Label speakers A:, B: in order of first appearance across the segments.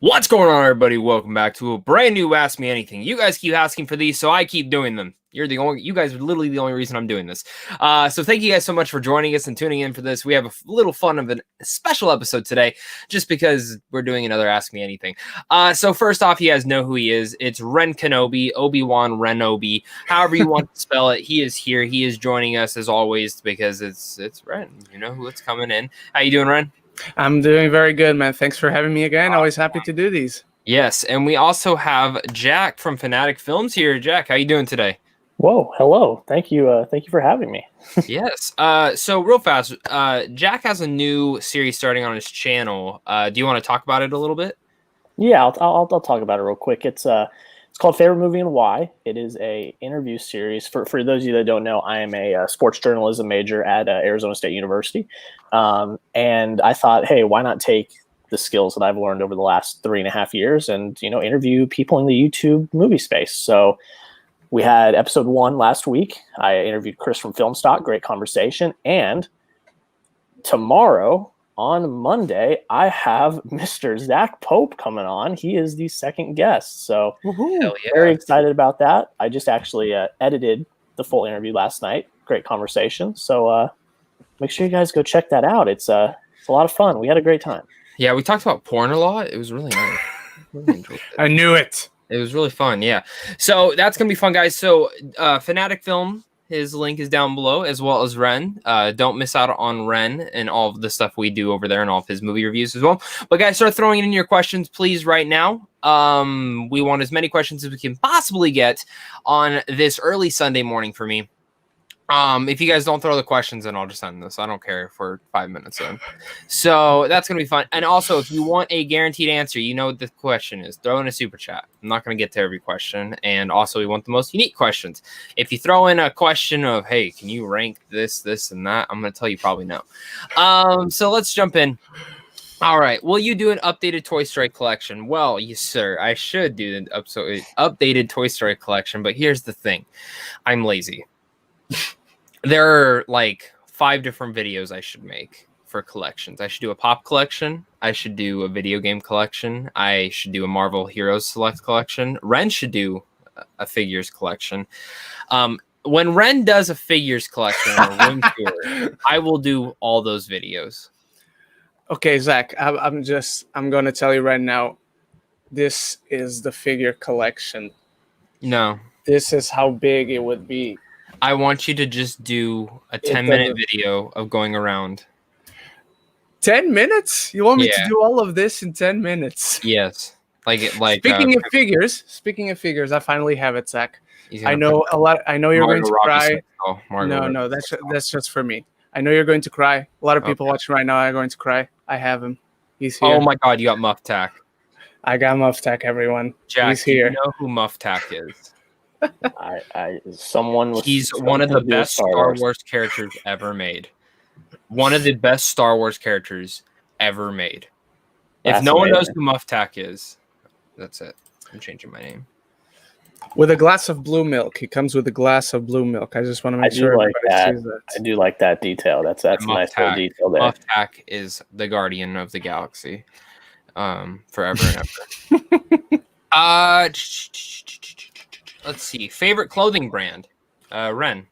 A: What's going on, everybody? Welcome back to a brand new Ask Me Anything. You guys keep asking for these, so I keep doing them. You guys are literally the only reason I'm doing this. So thank you guys so much for joining us and tuning in for this. We have a little fun of a special episode today, just because we're doing another Ask Me Anything. So first off, you guys know who he is. It's Ren Kenobi, Obi-Wan Renobi, however you want to spell it. He is here. He is joining us as always because it's Ren. You know what's coming in. How you doing, Ren?
B: I'm doing very good, man. Thanks for having me again. Always happy to do these.
A: Yes, and we also have Jack from Fanatic Films here. Jack, how you doing today?
C: Whoa, hello. Thank you for having me.
A: Yes. So real fast, Jack has a new series starting on his channel. Do you want to talk about it a little bit?
C: Yeah, I'll talk about it real quick. It's called Favorite Movie and Why. It is a interview series. For those of you that don't know, I am a sports journalism major at Arizona State University. And I thought, hey, why not take the skills that I've learned over the last 3.5 years and, interview people in the YouTube movie space. So we had episode 1 last week. I interviewed Chris from Filmstock. Great conversation. And tomorrow, on Monday, I have Mr. Zach Pope coming on. He is the second guest. So very excited about that. I just actually edited the full interview last night. Great conversation. So make sure you guys go check that out. It's a lot of fun. We had a great time.
A: Yeah, we talked about porn a lot. It was really nice. Really enjoyed it.
B: I knew it.
A: It was really fun, yeah. So that's going to be fun, guys. So Fanatic Film, his link is down below, as well as Ren. Don't miss out on Ren and all of the stuff we do over there and all of his movie reviews as well. But guys, start throwing in your questions, please, right now. We want as many questions as we can possibly get on this early Sunday morning for me. If you guys don't throw the questions in, I'll just end this. I don't care for 5 minutes in. So that's going to be fun. And also, if you want a guaranteed answer, you know what the question is. Throw in a super chat. I'm not going to get to every question. And also, we want the most unique questions. If you throw in a question of, hey, can you rank this, and that? I'm going to tell you probably no. So let's jump in. All right. Will you do an updated Toy Story collection? Well, yes, sir. I should do an updated Toy Story collection. But here's the thing. I'm lazy. There are like 5 different videos I should make for collections. I should do a pop collection. I should do a video game collection. I should do a Marvel Heroes Select collection. Ren should do a figures collection. When Ren does a figures collection or room tour, I will do all those videos.
B: Okay, Zach, I'm going to tell you right now, this is the figure collection.
A: No.
B: This is how big it would be.
A: I want you to just do a 10-minute video of going around.
B: 10 minutes? You want me to do all of this in 10 minutes?
A: Yes.
B: Speaking of figures, I finally have it, Zach. I know you're going to cry. No, that's just for me. I know you're going to cry. A lot of people watching right now are going to cry. I have him. He's here.
A: Oh my God, you got Muff Tack.
B: I got Muff Tack, everyone.
A: Jack,
B: he's here.
A: You know who Muff Tack is?
C: He's
A: one of the best Star Wars characters ever made. One of the best Star Wars characters ever made. If no one knows who Muff Tack is, that's it. I'm changing my name.
B: With a glass of blue milk. He comes with a glass of blue milk. I just want to make sure everybody sees that.
C: I do like that detail. That's a nice little detail there.
A: Muff Tack is the guardian of the galaxy. Forever and ever. Let's see. Favorite clothing brand? Ren.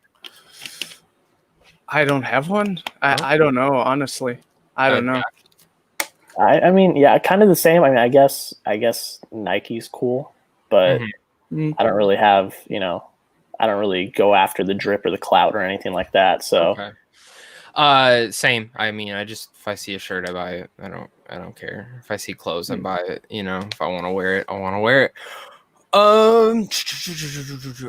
B: I don't have one. I don't know, honestly. I don't know.
C: I mean, yeah, kind of the same. I mean, I guess Nike's cool, but I don't really have, I don't really go after the drip or the clout or anything like that. So,
A: same. I mean, if I see a shirt, I buy it. I don't care. If I see clothes, I buy it. If I want to wear it, I want to wear it.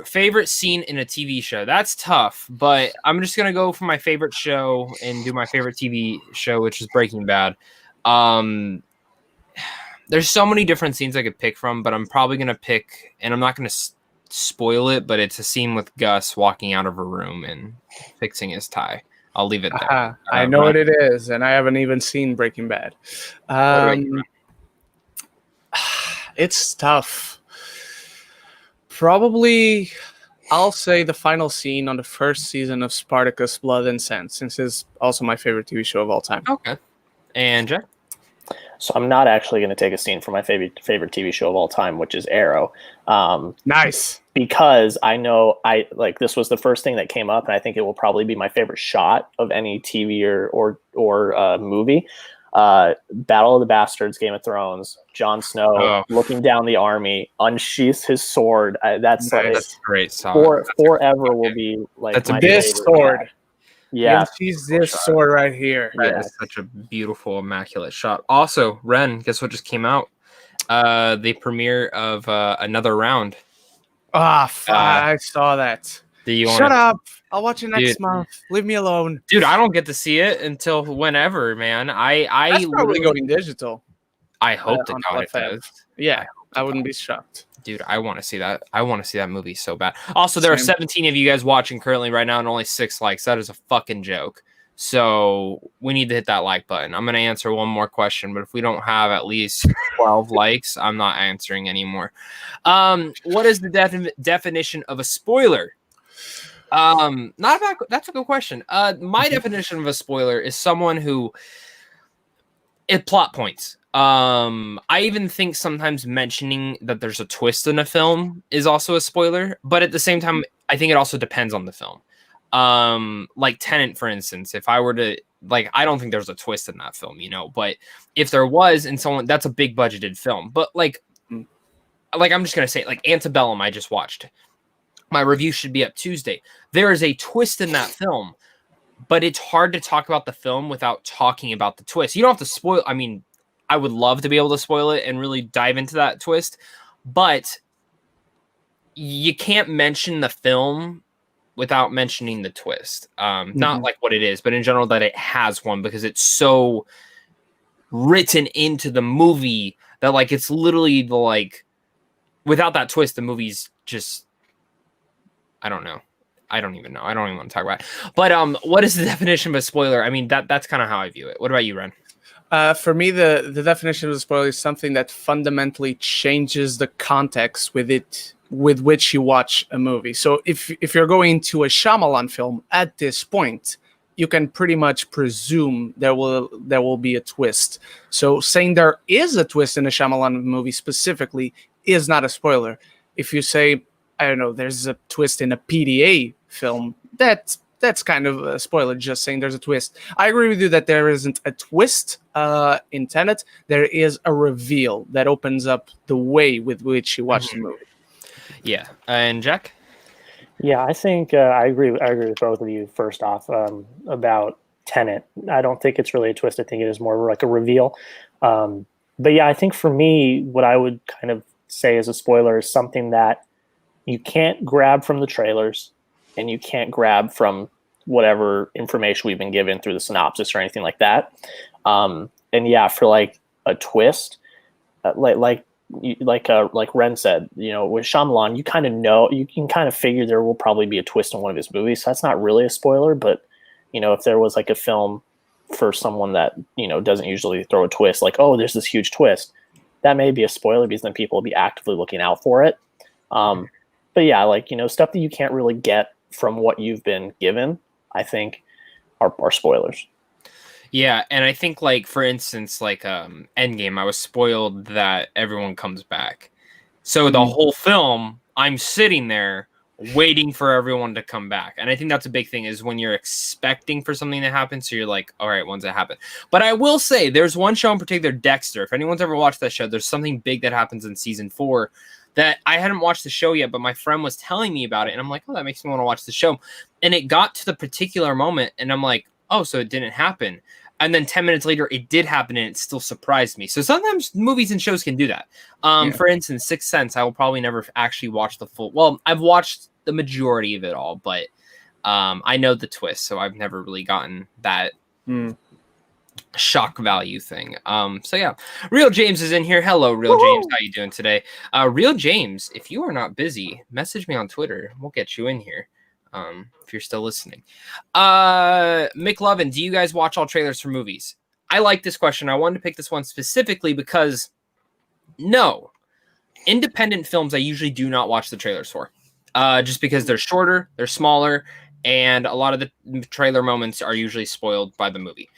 A: Favorite scene in a TV show. That's tough, but I'm just gonna go for my favorite show and do my favorite TV show, which is Breaking Bad. There's so many different scenes I could pick from, but I'm probably gonna pick, and I'm not gonna spoil it, but it's a scene with Gus walking out of a room and fixing his tie. I'll leave it there.
B: I know what it is, and I haven't even seen Breaking Bad. It's tough. Probably, I'll say the final scene on the first season of Spartacus: Blood and Sand, since it's also my favorite TV show of all time.
A: Okay. And Jack?
C: So I'm not actually going to take a scene from my favorite TV show of all time, which is Arrow.
B: Nice.
C: Because I know this was the first thing that came up, and I think it will probably be my favorite shot of any TV or movie. Battle of the Bastards, Game of Thrones, Jon Snow looking down the army, unsheaths his sword. That's
A: a great song.
C: Forever will be like
B: that's
C: my
B: this
C: favorite
B: sword.
C: shot. Yeah,
B: she's this sword right here.
A: That is such a beautiful, immaculate shot. Also, Ren, guess what just came out? The premiere of Another Round.
B: I saw that. Shut up! I'll watch it next month. Leave me alone,
A: dude. I don't get to see it until whenever, man.
B: That's probably going digital.
A: I hope that God it does.
B: Yeah, I wouldn't be shocked.
A: Dude, I want to see that. I want to see that movie so bad. Also, there are 17 of you guys watching currently right now and only 6 likes. That is a fucking joke. So we need to hit that like button. I'm going to answer one more question, but if we don't have at least 12 likes, I'm not answering anymore. What is the definition of a spoiler? That's a good question. My definition of a spoiler is someone who plot points. I even think sometimes mentioning that there's a twist in a film is also a spoiler, but at the same time, I think it also depends on the film. Like Tenet, for instance, if I were to I don't think there's a twist in that film, but if there was in someone, that's a big budgeted film. But I'm just going to say Antebellum, I just watched. My review should be up Tuesday. There is a twist in that film, but it's hard to talk about the film without talking about the twist. You don't have to spoil. I mean, I would love to be able to spoil it and really dive into that twist, but you can't mention the film without mentioning the twist. Not like what it is, but in general that it has one, because it's so written into the movie that it's literally without that twist, the movie's just, I don't know. I don't even know. I don't even want to talk about it. But what is the definition of a spoiler? I mean, that's kind of how I view it. What about you, Ren?
B: For me, the definition of a spoiler is something that fundamentally changes the context with which you watch a movie. So if you're going to a Shyamalan film at this point, you can pretty much presume there will be a twist. So saying there is a twist in a Shyamalan movie specifically is not a spoiler. If you say, I don't know, there's a twist in a PDA film, that's kind of a spoiler, just saying there's a twist. I agree with you that there isn't a twist in Tenet. There is a reveal that opens up the way with which you watch the movie.
A: Yeah. And Jack?
C: Yeah, I think I agree with both of you, first off, about Tenet. I don't think it's really a twist. I think it is more like a reveal. But yeah, I think for me, what I would kind of say as a spoiler is something that you can't grab from the trailers and you can't grab from whatever information we've been given through the synopsis or anything like that. And yeah, for a twist, like Ren said, with Shyamalan, you kind of know, you can kind of figure there will probably be a twist in one of his movies. So that's not really a spoiler, but if there was a film for someone that, doesn't usually throw a twist, there's this huge twist, that may be a spoiler because then people will be actively looking out for it. But yeah, stuff that you can't really get from what you've been given, I think are spoilers.
A: Yeah, and I think for instance, Endgame, I was spoiled that everyone comes back. So the whole film, I'm sitting there waiting for everyone to come back. And I think that's a big thing, is when you're expecting for something to happen, so you're like, all right, when's it happen? But I will say, there's one show in particular, Dexter. If anyone's ever watched that show, there's something big that happens in season 4 that I hadn't watched the show yet, but my friend was telling me about it, and I'm like, oh, that makes me want to watch the show. And it got to the particular moment, and I'm like, oh, so it didn't happen. And then 10 minutes later, it did happen, and it still surprised me. So sometimes movies and shows can do that. For instance, Sixth Sense, I will probably never actually watch the full. Well, I've watched the majority of it all, but I know the twist, so I've never really gotten that shock value thing. So yeah, Real James is in here. Hello, Real James. How you doing today? Real James, if you are not busy, message me on Twitter. We'll get you in here. If you're still listening. McLovin, do you guys watch all trailers for movies? I like this question. I wanted to pick this one specifically because no, independent films I usually do not watch the trailers for. Just because they're shorter, they're smaller, and a lot of the trailer moments are usually spoiled by the movie.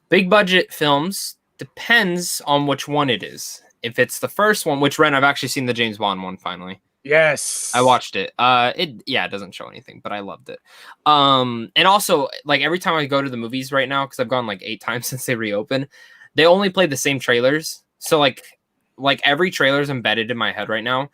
A: Big budget films, depends on which one it is. If it's the first one, which Ren, I've actually seen the James Bond one finally.
B: Yes,
A: I watched it. It doesn't show anything, but I loved it. And also, like, every time I go to the movies right now, because I've gone like 8 times since they reopened, they only play the same trailers. So like every trailer is embedded in my head right now.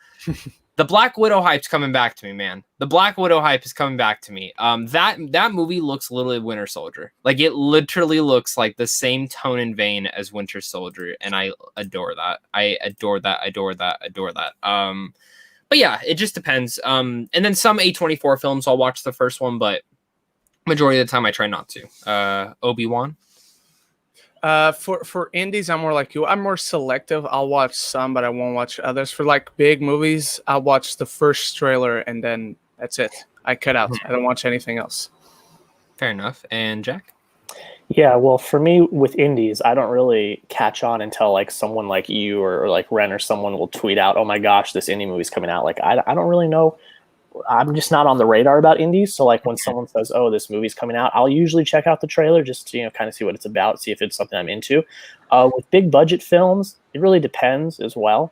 A: The Black Widow hype's coming back to me, man. The Black Widow hype is coming back to me. That movie looks literally Winter Soldier. Like, it literally looks like the same tone and vein as Winter Soldier, and I adore that. I adore that. But yeah, it just depends. And then some A24 films, I'll watch the first one, but majority of the time I try not to. Obi-Wan.
B: For indies, I'm more like you. I'm more selective. I'll watch some, but I won't watch others. For like big movies, I'll watch the first trailer and then that's it. I cut out. I don't watch anything else.
A: Fair enough. And Jack?
C: Yeah, well, for me with indies, I don't really catch on until like someone like you or like Ren or someone will tweet out, "Oh my gosh, this indie movie's coming out." Like I don't really know. I'm just not on the radar about indies. So like when someone says, "Oh, this movie's coming out," I'll usually check out the trailer just to, kind of see what it's about, see if it's something I'm into. With big budget films, it really depends as well.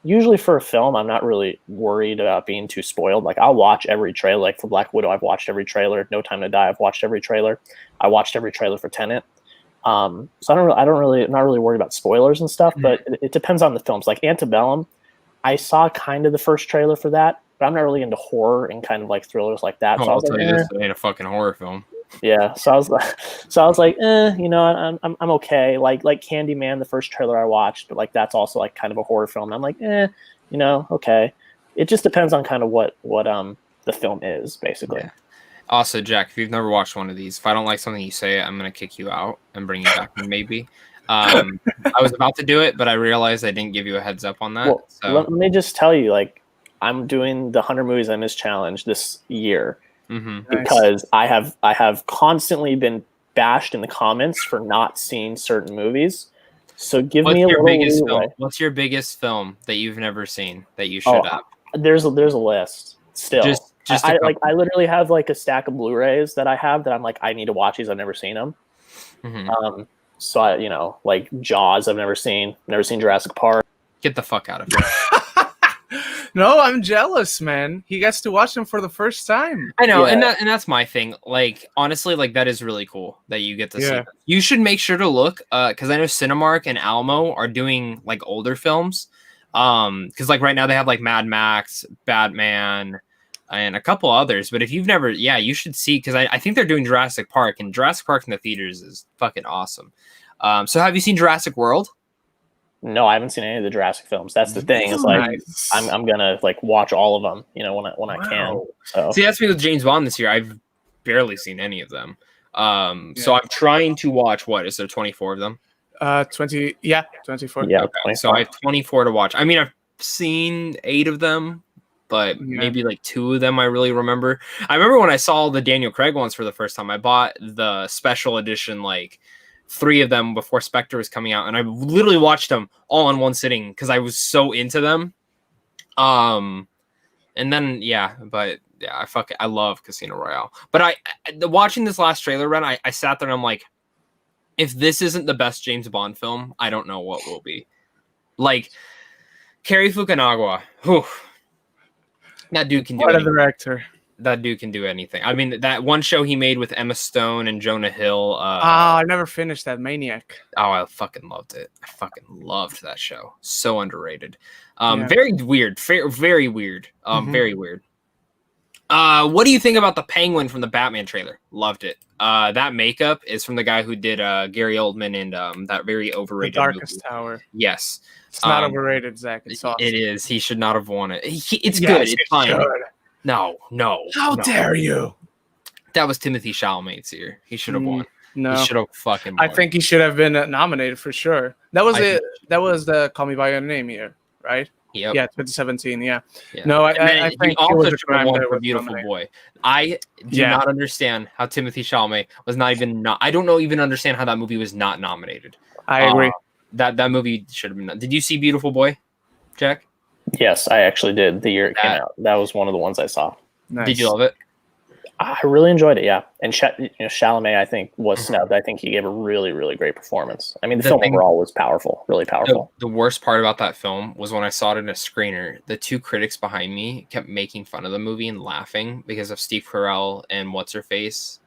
C: Usually for a film, I'm not really worried about being too spoiled. Like I'll watch every trailer. Like for Black Widow, I've watched every trailer. No Time to Die, I've watched every trailer. I watched every trailer for Tenet. So I'm not really worried about spoilers and stuff. But it depends on the films. Like Antebellum, I saw kind of the first trailer for that, but I'm not really into horror and kind of like thrillers like that.
A: Oh,
C: so
A: I'll tell you this, it ain't a fucking horror film.
C: Yeah, so I was like, I'm okay. Like Candyman, the first trailer I watched, but like that's also like kind of a horror film. And I'm like, okay. It just depends on kind of what the film is, basically.
A: Yeah. Also, Jack, if you've never watched one of these, if I don't like something you say, I'm gonna kick you out and bring you back. Maybe. I was about to do it, but I realized I didn't give you a heads up on that.
C: Well,
A: so
C: let me just tell you, like, I'm doing the 100 Movies I Missed challenge this year. Because I have constantly been bashed in the comments for not seeing certain movies. So give me a little leeway.
A: What's your biggest film that you've never seen that you should have?
C: There's a list still. I literally have like a stack of Blu-rays that I have that I'm like, I need to watch these. I've never seen them. So I, like Jaws, I've never seen Jurassic Park.
A: Get the fuck out of here.
B: No, I'm jealous, man. He gets to watch them for the first time.
A: I know, and that's my thing. Like, honestly, like that is really cool that you get to see them. You should make sure to look, because I know Cinemark and Alamo are doing like older films. Because like right now they have like Mad Max, Batman, and a couple others. But if you've never, you should see, because I think they're doing Jurassic Park, and Jurassic Park in the theaters is fucking awesome. So have you seen Jurassic World?
C: No, I haven't seen any of the Jurassic films. That's the thing. It's like I'm gonna like watch all of them, when I can. So.
A: See, that's me with James Bond this year. I've barely seen any of them. So I'm trying to watch. What is there? 24 of them?
B: 20. Yeah, 24.
C: Yeah.
A: Okay. 24. So I have 24 to watch. I mean, I've seen 8 of them, but maybe like 2 of them I really remember. I remember when I saw the Daniel Craig ones for the first time. I bought the special edition, like 3 of them before Spectre was coming out, and I literally watched them all in one sitting because I was so into them. And then I love Casino Royale. But watching this last trailer run, I sat there and I'm like, if this isn't the best James Bond film, I don't know what will be. Like Cary Fukunaga, that dude can do
B: anything. What a director.
A: That dude can do anything. I mean, that one show he made with Emma Stone and Jonah Hill.
B: I never finished that. Maniac.
A: Oh, I fucking loved it. I fucking loved that show. So underrated. Very weird. Very weird. Very weird. What do you think about the Penguin from the Batman trailer? Loved it. That makeup is from the guy who did Gary Oldman and that very overrated
B: The Darkest Tower.
A: Yes.
B: It's not overrated, Zach. It's awesome.
A: It is. He should not have won it. It's good. It's fine. Good. No.
B: How dare you?
A: That was Timothée Chalamet's year. He should have won.
B: No.
A: He should have fucking won.
B: I think he should have been nominated for sure. That was That was the Call Me By Your Name year, right?
A: Yep.
B: Yeah, 2017, yeah. No, I think
A: he also should have won for Beautiful Boy. I do not understand how Timothée Chalamet was not even I don't even understand how that movie was not nominated.
B: I agree.
A: That movie should have been. Did you see Beautiful Boy, Jack?
C: Yes, I actually did. The year it came out, that was one of the ones I saw.
A: Nice. Did you love it?
C: I really enjoyed it, yeah. And Chalamet, I think, was snubbed. I think he gave a really, really great performance. I mean, the film overall was powerful, really powerful.
A: The worst part about that film was when I saw it in a screener, the two critics behind me kept making fun of the movie and laughing because of Steve Carell and What's-Her-Face.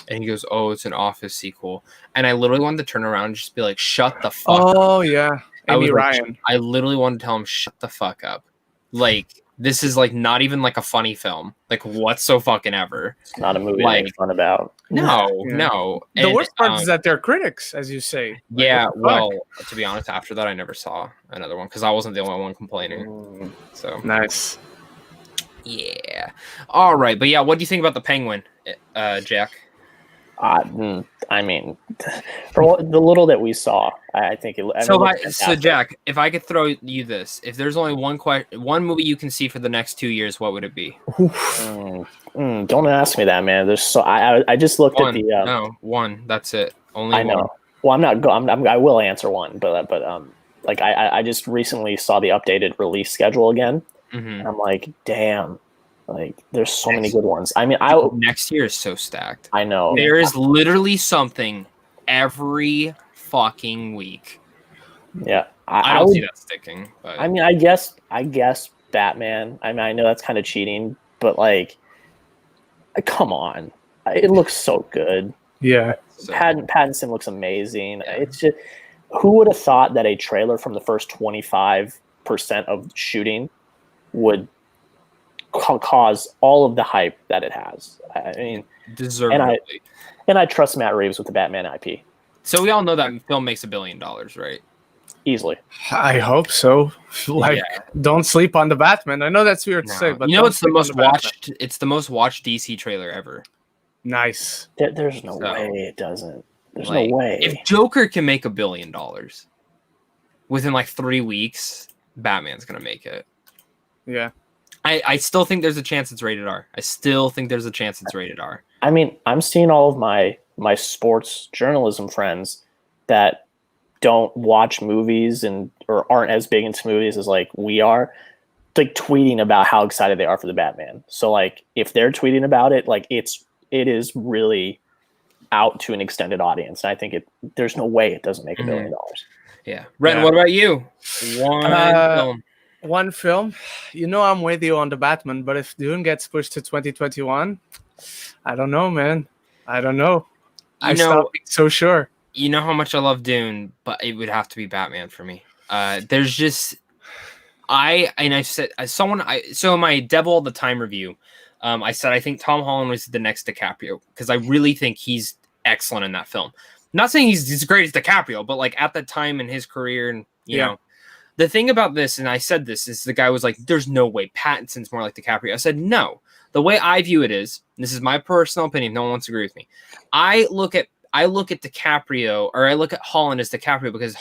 A: And he goes, "Oh, it's an Office sequel." And I literally wanted to turn around and just be like, "Shut the fuck up."
B: Oh, yeah. Amy Ryan.
A: I literally wanted to tell him, "Shut the fuck up." Like, this is like not even like a funny film. Like, what's so fucking ever?
C: It's not a movie to make fun about.
A: No.
B: The worst part is that they're critics, as you say.
A: Like, yeah, well, to be honest, after that, I never saw another one because I wasn't the only one complaining. So
B: nice.
A: Yeah. All right, but yeah, what do you think about the Penguin, Jack?
C: I mean, for the little that we saw, I think it.
A: So Jack, if I could throw you this, if there's only one movie you can see for the next 2 years, what would it be?
C: Don't ask me that, man. There's so I just looked at the
A: one. That's it. Only
C: I know. Well, I will answer one, but like I just recently saw the updated release schedule again, and I'm like, damn. Like, there's so many good ones. I mean,
A: next year is so stacked.
C: I know.
A: There is literally something every fucking week.
C: Yeah.
A: I don't see that sticking. But.
C: I mean, I guess Batman. I mean, I know that's kind of cheating, but like, come on. It looks so good.
B: Yeah.
C: Pattinson looks amazing. Yeah. It's just, who would have thought that a trailer from the first 25% of shooting would cause all of the hype that it has? I mean,
A: deservedly.
C: And I trust Matt Reeves with the Batman IP.
A: So we all know that film makes $1 billion, right?
C: Easily.
B: I hope so. Don't sleep on the Batman. I know that's weird to say, but
A: it's the most watched. It's the most watched DC trailer ever.
B: Nice.
C: There's no way it doesn't. There's no way.
A: If Joker can make $1 billion within like 3 weeks, Batman's gonna make it.
B: Yeah.
A: I still think there's a chance it's rated R.
C: I mean, I'm seeing all of my sports journalism friends that don't watch movies or aren't as big into movies as like we are, like tweeting about how excited they are for the Batman. So like if they're tweeting about it, like it is really out to an extended audience. And I think there's no way it doesn't make $1 billion.
A: Yeah. Ren, what about you?
B: One film. You know, I'm with you on the Batman, but if Dune gets pushed to 2021, I don't know, man. I don't know. I'm not so sure.
A: You know how much I love Dune, but it would have to be Batman for me. There's just so in my Devil All the Time review, I said I think Tom Holland was the next DiCaprio because I really think he's excellent in that film. I'm not saying he's as great as DiCaprio, but like at the time in his career, and you know. The thing about this, and I said this, is the guy was like, "There's no way Pattinson's more like DiCaprio." I said, "No." The way I view it is, and this is my personal opinion. No one wants to agree with me. I look at DiCaprio, or I look at Holland as DiCaprio because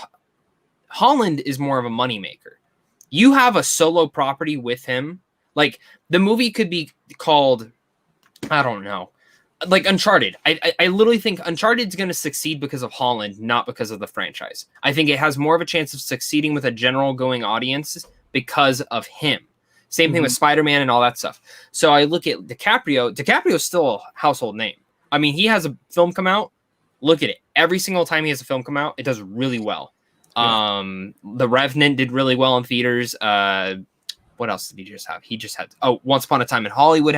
A: Holland is more of a moneymaker. You have a solo property with him. Like the movie could be called, I don't know, like Uncharted. I literally think Uncharted's going to succeed because of Holland, not because of the franchise. I think it has more of a chance of succeeding with a general going audience because of him. Same thing with Spider-Man and all that stuff. So I look at DiCaprio. DiCaprio's still a household name. I mean, he has a film come out. Look at it. Every single time he has a film come out, it does really well. Yeah. The Revenant did really well in theaters. What else did he just have? He just had Once Upon a Time in Hollywood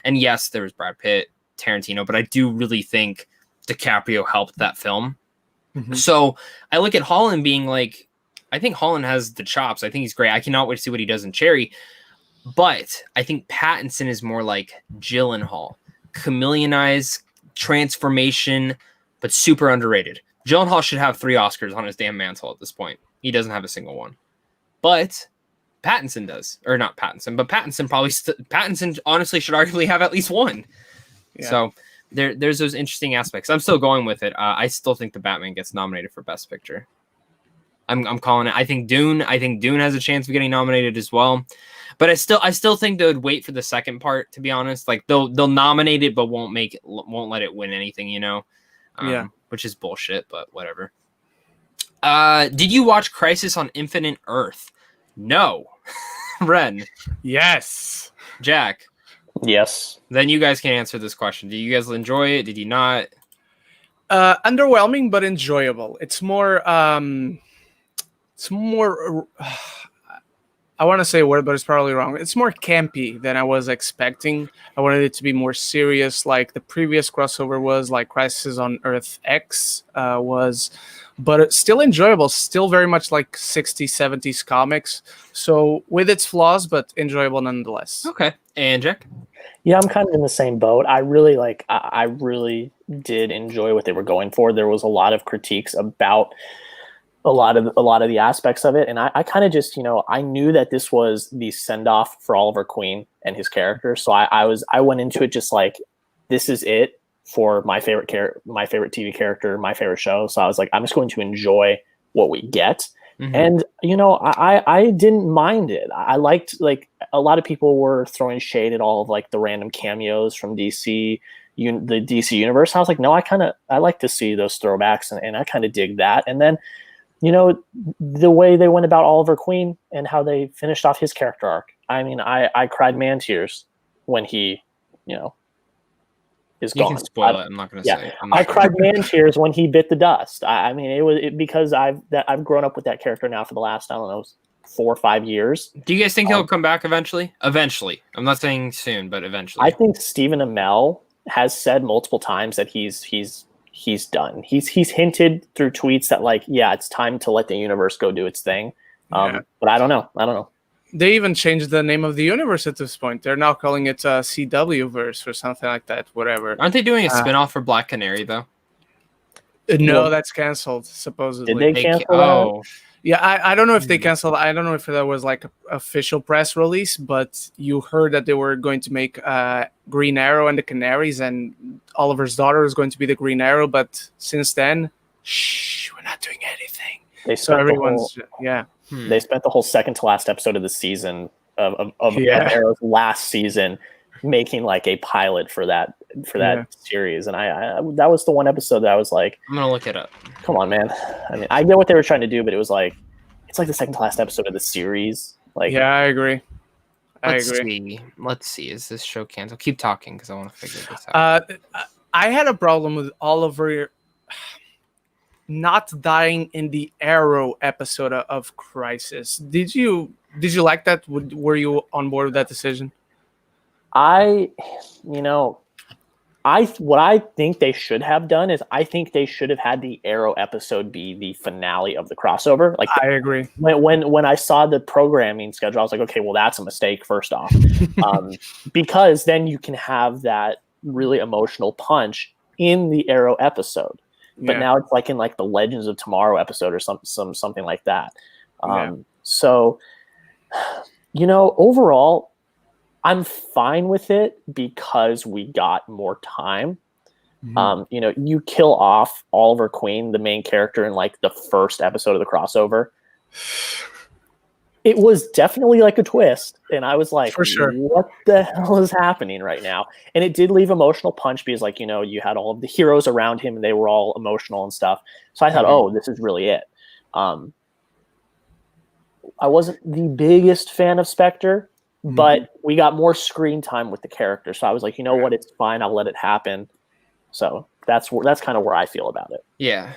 A: and yes, there was Brad Pitt, Tarantino, but I do really think DiCaprio helped that film. So I look at Holland being like, I think Holland has the chops. I think he's great. I cannot wait to see what he does in Cherry. But I think Pattinson is more like Gyllenhaal. Chameleonized, transformation, but super underrated. Gyllenhaal should have 3 Oscars on his damn mantle at this point. He doesn't have a single one. But Pattinson does. Or not Pattinson, but Pattinson Pattinson honestly should arguably have at least one. Yeah. So there's those interesting aspects. I'm still going with it. I still think the Batman gets nominated for Best Picture. I'm calling it. I think Dune has a chance of getting nominated as well. But I still think they would wait for the second part, to be honest. Like they'll nominate it, but won't let it win anything, you know? Which is bullshit, but whatever. Did you watch Crisis on Infinite Earth? No. Ren.
B: Yes.
A: Jack.
C: Yes.
A: Then you guys can answer this question. Did you guys enjoy it? Did you not?
B: Underwhelming, but enjoyable. It's more. It's more. I want to say a word, but it's probably wrong. It's more campy than I was expecting. I wanted it to be more serious, like the previous crossover was, like Crisis on Earth X was, but it's still enjoyable, still very much like 60s, 70s comics. So with its flaws, but enjoyable nonetheless.
A: Okay. And Jack?
C: Yeah, I'm kind of in the same boat. I really did enjoy what they were going for. There was a lot of critiques about a lot of the aspects of it, and I kind of just, I knew that this was the send off for Oliver Queen and his character, so I went into it just like, this is it for my favorite TV character, my favorite show. So I was like, I'm just going to enjoy what we get. Mm-hmm. And I didn't mind it. I liked, like, a lot of people were throwing shade at all of like the random cameos from DC, the DC universe. I was like, no, I like to see those throwbacks, and I kind of dig that. And then, the way they went about Oliver Queen and how they finished off his character arc. I mean, I cried man tears when he, is gone.
A: You can spoil it. I'm not going to say.
C: I cried man tears when he bit the dust. I mean, it was because I've grown up with that character now for the last, I don't know, 4 or 5 years.
A: Do you guys think he'll come back eventually? Eventually. I'm not saying soon, but eventually.
C: I think Stephen Amell has said multiple times that he's done. He's hinted through tweets that, like, yeah, it's time to let the universe go do its thing. But I don't know.
B: They even changed the name of the universe at this point. They're now calling it CW verse or something like that. Whatever.
A: Aren't they doing a spinoff for Black Canary though?
B: No, that's canceled. Supposedly.
C: Did they cancel that?
B: Yeah, I don't know if they canceled. I don't know if that was like an official press release, but you heard that they were going to make Green Arrow and the Canaries, and Oliver's daughter is going to be the Green Arrow. But since then, we're not doing anything.
C: They spent the whole second to last episode of the season of Arrow's last season making like a pilot for that series, and I that was the one episode that I was like,
A: I'm gonna look it up.
C: Come on, man. I mean, I get what they were trying to do, but it was like, it's like the second to last episode of the series. Like,
B: yeah, I agree.
A: Let's see. Is this show canceled? Keep talking because I want to figure this out.
B: I had a problem with Oliver not dying in the Arrow episode of Crisis. Did you like that? Were you on board with that decision?
C: What I think they should have done is I think they should have had the Arrow episode be the finale of the crossover. Like,
B: I agree.
C: When I saw the programming schedule, I was like, okay, well, that's a mistake, first off. Because then you can have that really emotional punch in the Arrow episode. But now it's like in like the Legends of Tomorrow episode or something like that. So, overall, I'm fine with it because we got more time. Mm-hmm. You kill off Oliver Queen, the main character, in like the first episode of the crossover. It was definitely like a twist, and I was like,
B: for sure,
C: what the hell is happening right now? And it did leave emotional punch because, like, you had all of the heroes around him and they were all emotional and stuff. So I thought, oh, this is really it. I wasn't the biggest fan of Spectre, but we got more screen time with the character. So I was like, you know what? It's fine. I'll let it happen. So that's kind of where I feel about it.
A: Yeah.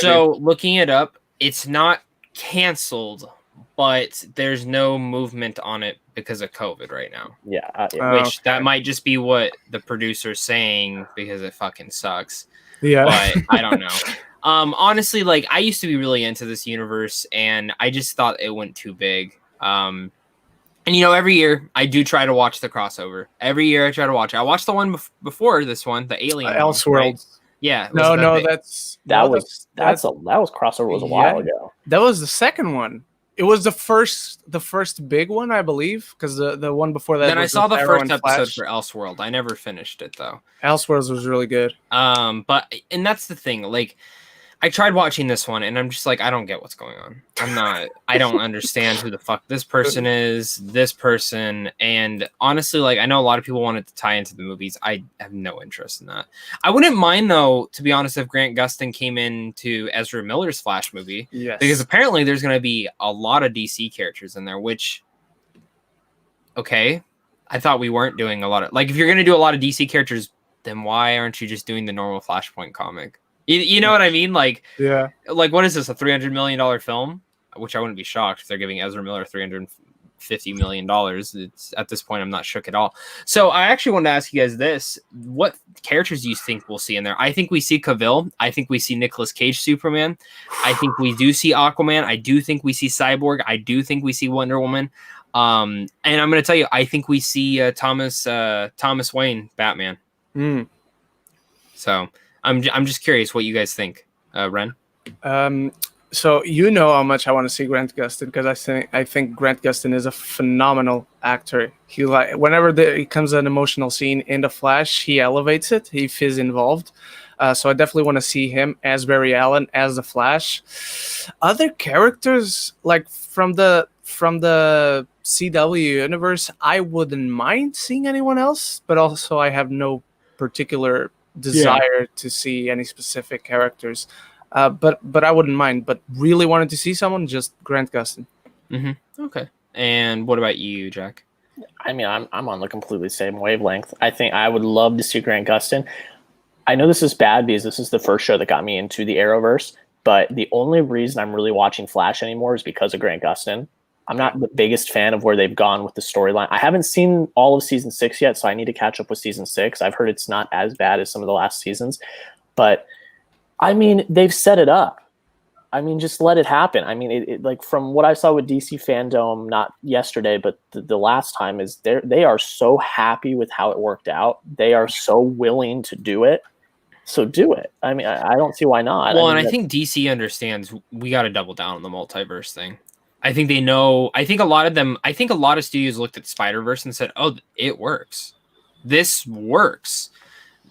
A: So looking it up, it's not canceled, but there's no movement on it because of COVID right now.
C: Yeah.
A: That might just be what the producer's saying because it fucking sucks.
B: Yeah.
A: But I don't know. Honestly, like, I used to be really into this universe, and I just thought it went too big. And every year I do try to watch the crossover. Every year I try to watch it. I watched the one before this one, the Alien
B: Elseworlds.
A: Right? Yeah.
C: That was crossover was a while ago.
B: That was the second one. It was the first big one, I believe, because the one before that.
A: Then I saw the
B: Arrow
A: first
B: and
A: episode
B: Flash.
A: for Elseworld. I never finished it though.
B: Elseworlds was really good.
A: And that's the thing. Like, I tried watching this one, and I'm just like, I don't get what's going on. I don't understand who the fuck this person is, and honestly, like, I know a lot of people wanted to tie into the movies. I have no interest in that. I wouldn't mind, though, to be honest, if Grant Gustin came into Ezra Miller's Flash movie.
B: Yes.
A: Because apparently there's going to be a lot of DC characters in there, which, okay, I thought we weren't doing a lot of like if you're gonna do a lot of DC characters, then why aren't you just doing the normal Flashpoint comic? You know what I mean? Like like what is this, a $300 million film? Which I wouldn't be shocked if they're giving Ezra Miller $350 million. It's at this point I'm not shook at all. So I actually wanted to ask you guys this: what characters do you think we'll see in there? I think we see Cavill. I think we see Nicolas Cage Superman. I think we do see Aquaman. I do think we see Cyborg. I do think we see Wonder Woman. And I'm going to tell you, I think we see Thomas Wayne Batman. So I'm just curious what you guys think, Ren.
B: So you know how much I want to see Grant Gustin, because I think Grant Gustin is a phenomenal actor. He whenever there comes an emotional scene in The Flash, he elevates it. He feels involved. So I definitely want to see him as Barry Allen as the Flash. Other characters like from the CW universe, I wouldn't mind seeing anyone else, but also I have no particular desire to see any specific characters. But I wouldn't mind. But really wanted to see someone, just Grant Gustin.
A: Okay. And what about you, Jack?
C: I mean, I'm on the completely same wavelength. I think I would love to see Grant Gustin. I know this is bad because this is the first show that got me into the Arrowverse, but the only reason I'm really watching Flash anymore is because of Grant Gustin. I'm not the biggest fan of where they've gone with the storyline. I haven't seen all of season 6 yet, so I need to catch up with season 6. I've heard it's not as bad as some of the last seasons, but I mean, they've set it up. I mean, just let it happen. I mean, it like from what I saw with DC Fandom, not yesterday, but the last time, is they are so happy with how it worked out. They are so willing to do it. So do it. I mean, I don't see why not.
A: Well, I think DC understands we got to double down on the multiverse thing. I think they know. I think a lot of studios looked at Spider-Verse and said, "Oh, it works. This works."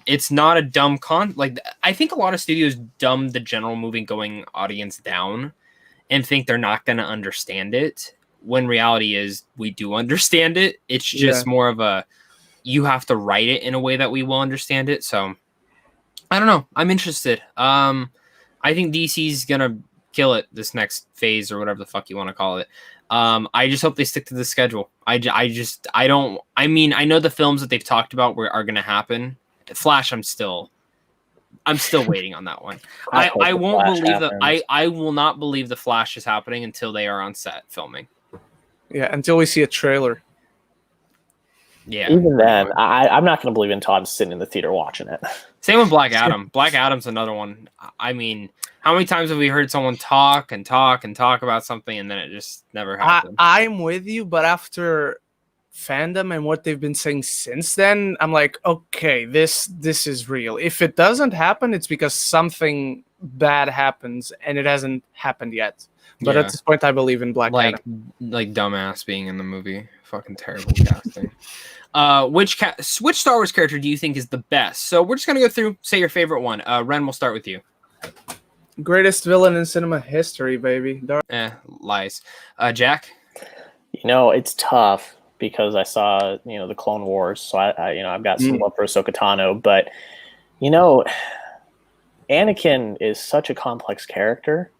A: It's not a dumb I think a lot of studios dumb the general movie-going audience down and think they're not going to understand it. When reality is, we do understand it. It's just more of a, you have to write it in a way that we will understand it. So I don't know. I'm interested. I think DC's gonna kill it this next phase or whatever the fuck you want to call it. I just hope they stick to the schedule. I mean, I know the films that they've talked about are gonna happen. Flash, I'm still waiting on that one. I won't believe that. I will not believe the Flash is happening until they are on set filming.
B: Yeah, until we see a trailer.
A: Yeah.
C: Even then, I'm not going to believe in Todd sitting in the theater watching it.
A: Same with Black Adam. Black Adam's another one. I mean, how many times have we heard someone talk about something and then it just never happened?
B: I'm with you, but after fandom and what they've been saying since then, I'm like, okay, this is real. If it doesn't happen, it's because something bad happens and it hasn't happened yet. But at this point, I believe in Black Adam.
A: Like dumbass being in the movie. Fucking terrible casting. Which Star Wars character do you think is the best? So we're just gonna go through. Say your favorite one. Ren, we'll start with you.
B: Greatest villain in cinema history, baby.
A: Lies. Jack.
C: You know, it's tough because I saw the Clone Wars, so I've got some love for Ahsoka Tano, but Anakin is such a complex character,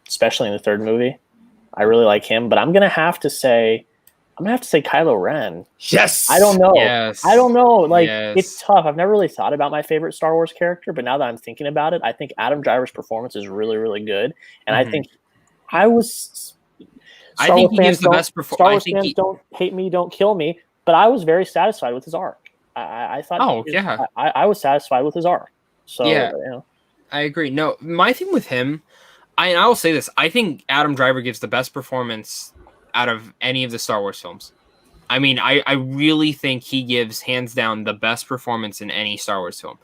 C: especially in the third movie. I really like him, but I'm gonna have to say Kylo Ren.
B: Yes.
C: I don't know.
A: Yes.
C: I don't know. It's tough. I've never really thought about my favorite Star Wars character, but now that I'm thinking about it, I think Adam Driver's performance is really, really good, and I think I think he gives the best performance. Star Wars fans don't hate me, don't kill me, but I was very satisfied with his arc. I thought. Oh yeah. I was satisfied with his arc. So yeah,
A: I agree. No, my thing with him, I will say this: I think Adam Driver gives the best performance out of any of the Star Wars films. I mean, I really think he gives hands down the best performance in any Star Wars film.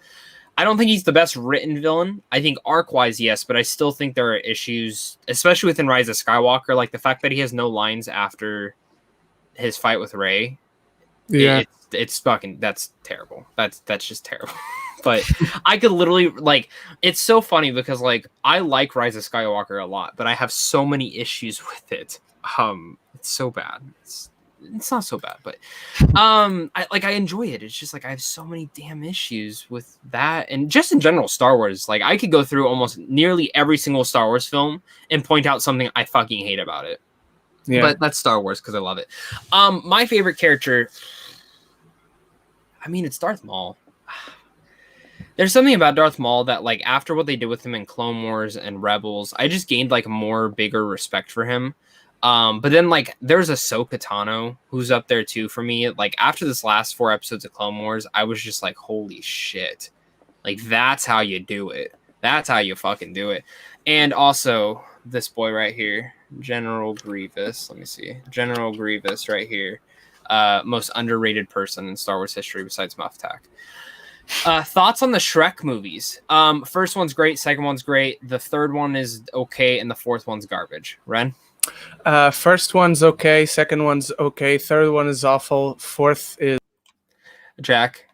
A: I don't think he's the best written villain. I think arc-wise, yes, but I still think there are issues, especially within Rise of Skywalker, like the fact that he has no lines after his fight with Rey.
B: Yeah,
A: it's fucking, that's terrible. That's just terrible. But I could literally, it's so funny because, I like Rise of Skywalker a lot, but I have so many issues with it. It's so bad. It's not so bad, but I enjoy it. It's just I have so many damn issues with that, and just in general Star Wars. I could go through almost nearly every single Star Wars film and point out something I fucking hate about it.
B: Yeah.
A: But that's Star Wars because I love it. My favorite character, I mean, it's Darth Maul. There's something about Darth Maul that, like, after what they did with him in Clone Wars and Rebels, I just gained, like, more bigger respect for him. But then, like, there's Ahsoka Tano, who's up there, too, for me. Like, after this last 4 episodes of Clone Wars, I was just like, holy shit. Like, that's how you do it. That's how you fucking do it. And also, this boy right here, General Grievous. Let me see. General Grievous right here. Most underrated person in Star Wars history besides Moff Tack. Thoughts on the Shrek movies? First one's great, second one's great, the third one is okay, and the fourth one's garbage. Ren?
B: First one's okay, second one's okay, third one is awful, fourth is...
A: Jack?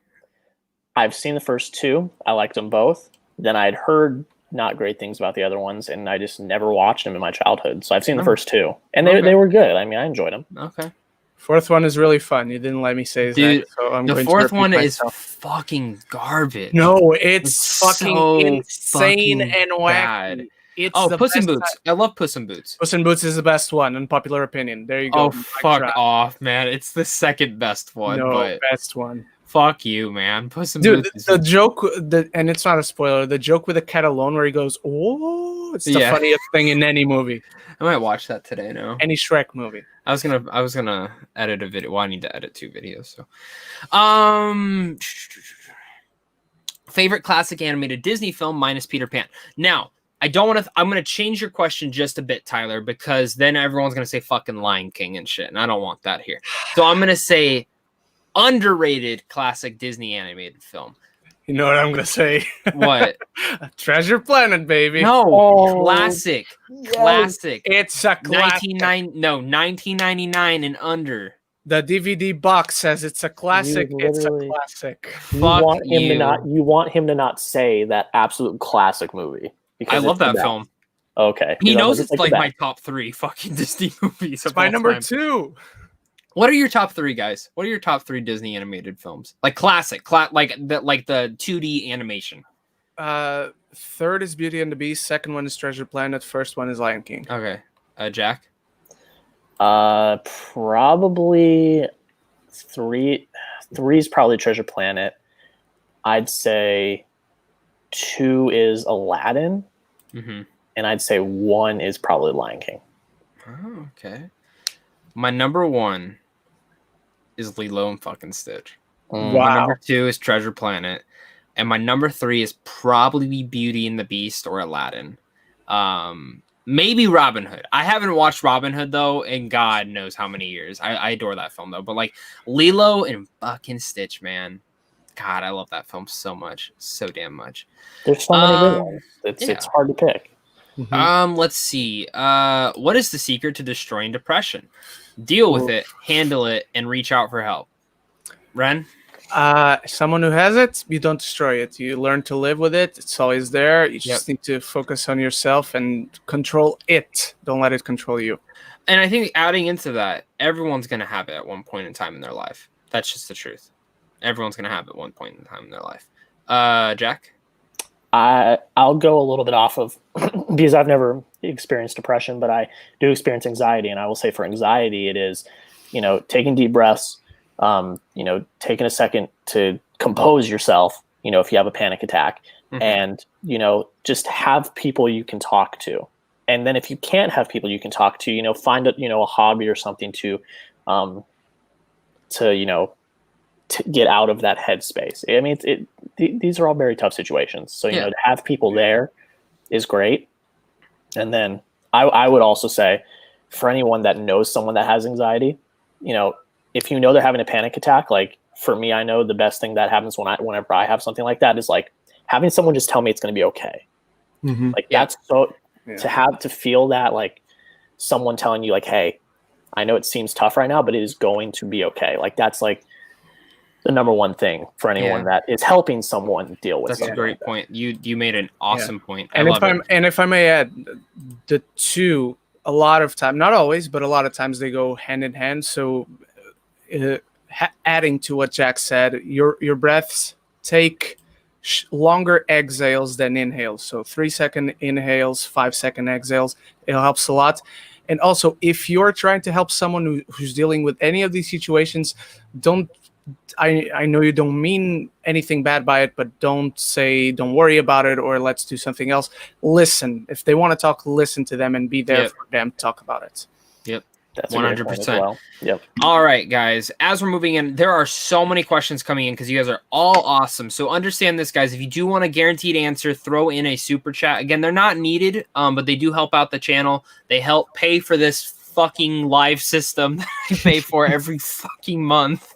C: I've seen the first 2. I liked them both. Then I'd heard not great things about the other ones, and I just never watched them in my childhood. So I've seen the first 2, and they were good. I mean, I enjoyed them.
A: Okay.
B: Fourth one is really fun. You didn't let me say
A: Dude,
B: that, so I'm
A: the
B: going
A: fourth
B: to
A: one
B: myself.
A: is fucking garbage.
B: No, it's fucking
A: so
B: insane
A: fucking
B: and wacky.
A: bad.
B: It's the
A: Puss in
B: best
A: Boots. I love Puss in Boots.
B: Puss in Boots is the best one, unpopular opinion. There you go.
A: Oh, fuck off, man. It's the second best one.
B: No,
A: but
B: best one.
A: Fuck you, man. Puss in
B: Dude,
A: Boots.
B: the joke, and it's not a spoiler, the joke with the cat alone where he goes, oh, it's the funniest thing in any movie.
A: I might watch that today now.
B: Any Shrek movie.
A: I was gonna edit a video. Well, I need to edit 2 videos. So, favorite classic animated Disney film minus Peter Pan. Now, I don't want to. I'm gonna change your question just a bit, Tyler, because then everyone's gonna say fucking Lion King and shit, and I don't want that here. So I'm gonna say underrated classic Disney animated film.
B: You know what I'm gonna say?
A: What?
B: Treasure Planet, baby.
A: No, classic. Classic.
B: It's a classic.
A: 1999 and under.
B: The DVD box says it's a classic. It's a classic.
C: You want him to not say that absolute classic movie.
A: I love that film.
C: Okay.
A: He knows it's like my top 3 fucking Disney movies.
B: It's my number 2.
A: What are your top 3, guys? What are your top 3 Disney animated films? Like classic, like the 2D animation.
B: Third is Beauty and the Beast. Second one is Treasure Planet. First one is Lion King.
A: Okay. Jack?
C: Probably 3. 3 is probably Treasure Planet. I'd say 2 is Aladdin.
A: Mm-hmm.
C: And I'd say 1 is probably Lion King.
A: Oh, okay. My number 1 is Lilo and fucking Stitch.
B: Wow.
A: My number 2 is Treasure Planet. And my number 3 is probably Beauty and the Beast or Aladdin. Maybe Robin Hood. I haven't watched Robin Hood, though, in God knows how many years. I adore that film, though. But, like, Lilo and fucking Stitch, man. God, I love that film so much. So damn much.
C: There's so many good ones. It's hard to pick.
B: Mm-hmm.
A: Let's see. What is the secret to destroying depression? Deal with it, handle it, and reach out for help. Ren?
B: Someone who has it, you don't destroy it. You learn to live with it. It's always there. You just need to focus on yourself and control it. Don't let it control you.
A: And I think adding into that, everyone's going to have it at one point in time in their life. That's just the truth. Everyone's going to have it at one point in time in their life. Jack?
C: I'll go a little bit off of because I've never experienced depression, but I do experience anxiety. And I will say for anxiety, it is, taking deep breaths, taking a second to compose yourself, if you have a panic attack, and, just have people you can talk to. And then if you can't have people you can talk to, find a hobby or something to get out of that headspace. I mean, these are all very tough situations. So, to have people there is great. And then I would also say for anyone that knows someone that has anxiety, if they're having a panic attack, like for me, I know the best thing that happens whenever I have something like that is like having someone just tell me it's going to be okay.
B: Mm-hmm.
C: Like that's to feel that, like someone telling you like, hey, I know it seems tough right now, but it is going to be okay. Like that's like the number one thing for anyone that is helping someone deal with.
A: That's a great point. You made an awesome point.
B: And if I may add, the two, a lot of time, not always, but a lot of times they go hand in hand. So adding to what Jack said, your breaths take longer exhales than inhales. So 3-second inhales, 5-second exhales. It helps a lot. And also, if you're trying to help someone who's dealing with any of these situations, don't. I know you don't mean anything bad by it, but don't say don't worry about it or let's do something else. Listen. If they want to talk, listen to them and be there for them. Talk about it.
A: Yep.
C: That's
A: 100%.
C: Well. Yep.
A: All right, guys. As we're moving in, there are so many questions coming in because you guys are all awesome. So understand this, guys. If you do want a guaranteed answer, throw in a super chat. Again, they're not needed, but they do help out the channel. They help pay for this fucking live system that I pay for every fucking month.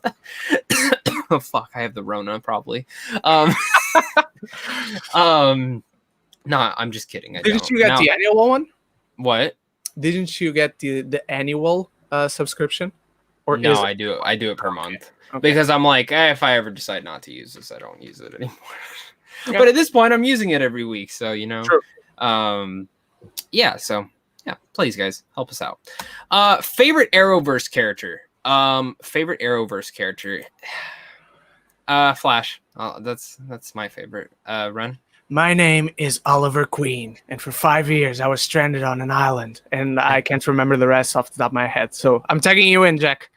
A: Oh fuck, I have the Rona probably. No, I'm just kidding.
B: Didn't you get the annual one?
A: What?
B: Didn't you get the annual subscription? Or
A: no, I do it per month. Okay. Because I'm like, if I ever decide not to use this, I don't use it anymore. Yeah. But at this point, I'm using it every week, so you know.
B: True.
A: Yeah. So yeah, please, guys, help us out. Favorite Arrowverse character. Flash. That's my favorite. Ren.
B: My name is Oliver Queen, and for 5 years I was stranded on an island, and I can't remember the rest off the top of my head. So I'm tagging you in, Jack.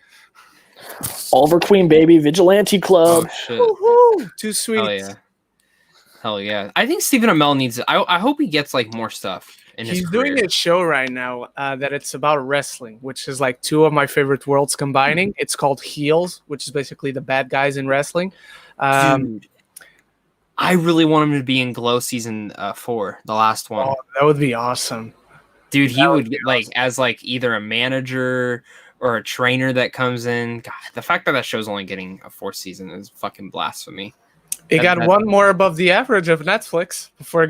C: Oliver Queen, baby, Vigilante Club.
A: Oh, shit.
B: Woo-hoo. Too sweet.
A: Hell yeah. I think Stephen Amell needs. I hope he gets like more stuff.
B: He's doing a show right now that it's about wrestling, which is like two of my favorite worlds combining. It's called Heels, which is basically the bad guys in wrestling.
A: Dude, I really want him to be in Glow season 4, the last one.
B: Oh, that would be awesome.
A: Dude, he would like awesome. As like either a manager or a trainer that comes in. God, the fact that show's only getting a 4th season is fucking blasphemy.
B: It got one more above the average of Netflix before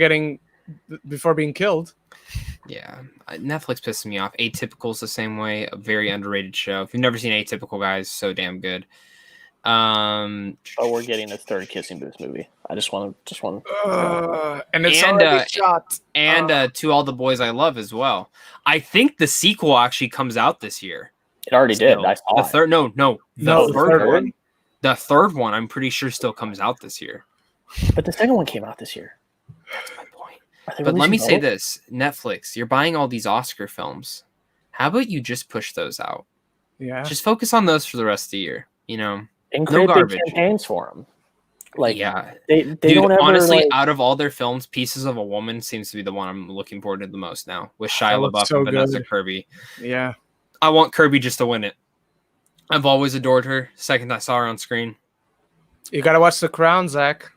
B: being killed.
A: Yeah, Netflix pisses me off. Atypical's the same way. A very underrated show. If you've never seen Atypical, guys, so damn good.
C: We're getting a 3rd Kissing Booth movie. I just want.
B: And it's already shot.
A: And to All the Boys I Love as well. I think the sequel actually comes out this year.
C: It already did. I saw
A: the third. No,
B: the third one.
A: The third one, I'm pretty sure, still comes out this year.
C: But the second one came out this year.
A: That's my point. But let me say this: Netflix, you're buying all these Oscar films. How about you just push those out?
B: Yeah.
A: Just focus on those for the rest of the year. You know.
C: And create big campaigns for them. Like,
A: yeah,
C: they
A: Dude,
C: don't ever,
A: honestly, out of all their films, Pieces of a Woman seems to be the one I'm looking forward to the most now, with Shia LaBeouf and Vanessa Kirby.
B: Yeah,
A: I want Kirby just to win it. I've always adored her. Second I saw her on screen.
B: You gotta watch The Crown, Zach.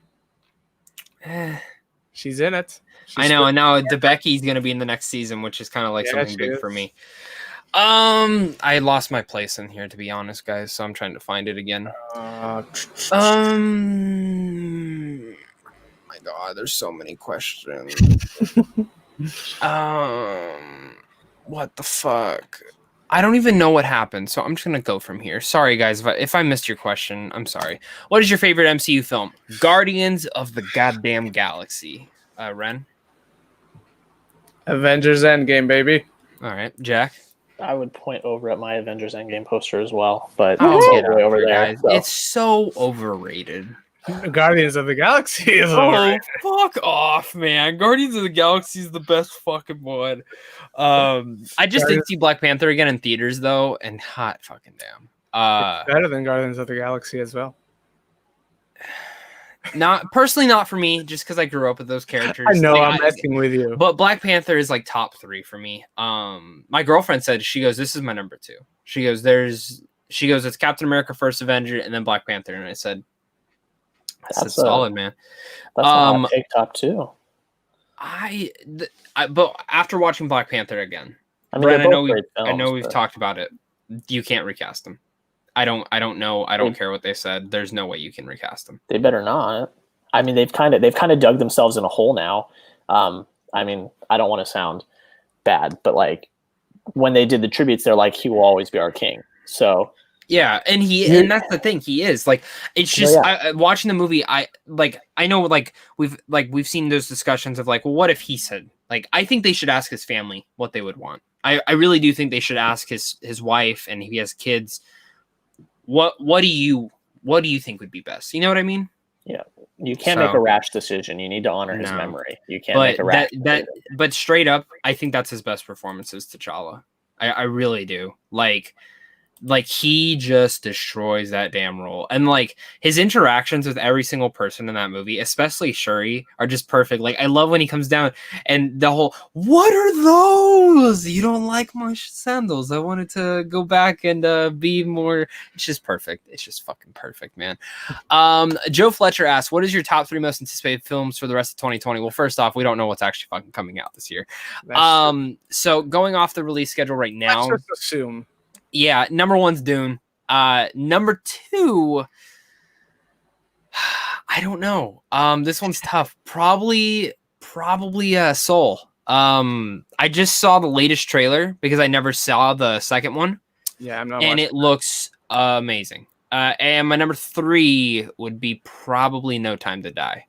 B: She's in it.
A: I know, and now DeBecky's gonna be in the next season, which is kind of like something big for me. I lost my place in here, to be honest, guys, so I'm trying to find it again. My God, there's so many questions. What the fuck? I don't even know what happened, so I'm just gonna go from here. Sorry, guys, if I missed your question, I'm sorry. What is your favorite MCU film? Guardians of the Goddamn Galaxy. Ren?
B: Avengers Endgame, baby.
A: All right, Jack?
C: I would point over at my Avengers Endgame poster as well, but
A: it's all the way over there. So. It's so overrated.
B: Guardians of the Galaxy is overrated.
A: Fuck off, man. Guardians of the Galaxy is the best fucking one. I just did see Black Panther again in theaters, though, and hot fucking damn.
B: It's better than Guardians of the Galaxy as well.
A: Not for me, just because I grew up with those characters.
B: I know, I'm messing with you.
A: But Black Panther is like top 3 for me. My girlfriend said, she goes, this is my number 2. She goes, it's Captain America, First Avenger, and then Black Panther. And I said, that's solid, man.
C: That's a take top 2.
A: But after watching Black Panther again, I mean, Brent, I know we've talked about it. You can't recast them. I don't know. I don't care what they said. There's no way you can recast them.
C: They better not. I mean, they've kind of dug themselves in a hole now. I mean, I don't want to sound bad, but like when they did the tributes, they're like, he will always be our king. So
A: yeah, and that's the thing. He is like, it's just watching the movie. I know like we've seen those discussions of like, well, what if he said, like, I think they should ask his family what they would want. I really do think they should ask his wife, and if he has kids, what do you think would be best? You know what I mean?
C: Yeah, you can't make a rash decision. You need to honor his memory. You can't make a rash decision. But
A: straight up, I think that's his best performance is T'Challa. I really do. Like he just destroys that damn role. And like his interactions with every single person in that movie, especially Shuri, are just perfect. Like I love when he comes down and the whole, what are those? You don't like my sandals. I wanted to go back and be more. It's just perfect. It's just fucking perfect, man. Joe Fletcher asks, what is your top 3 most anticipated films for the rest of 2020? Well, first off, we don't know what's actually fucking coming out this year. So going off the release schedule right now,
B: let's just assume.
A: Yeah, number 1's Dune. Number 2, I don't know. This one's tough. Probably Soul. I just saw the latest trailer because I never saw the second one.
B: Yeah, I'm not.
A: And it looks amazing. And my number 3 would be probably No Time to Die.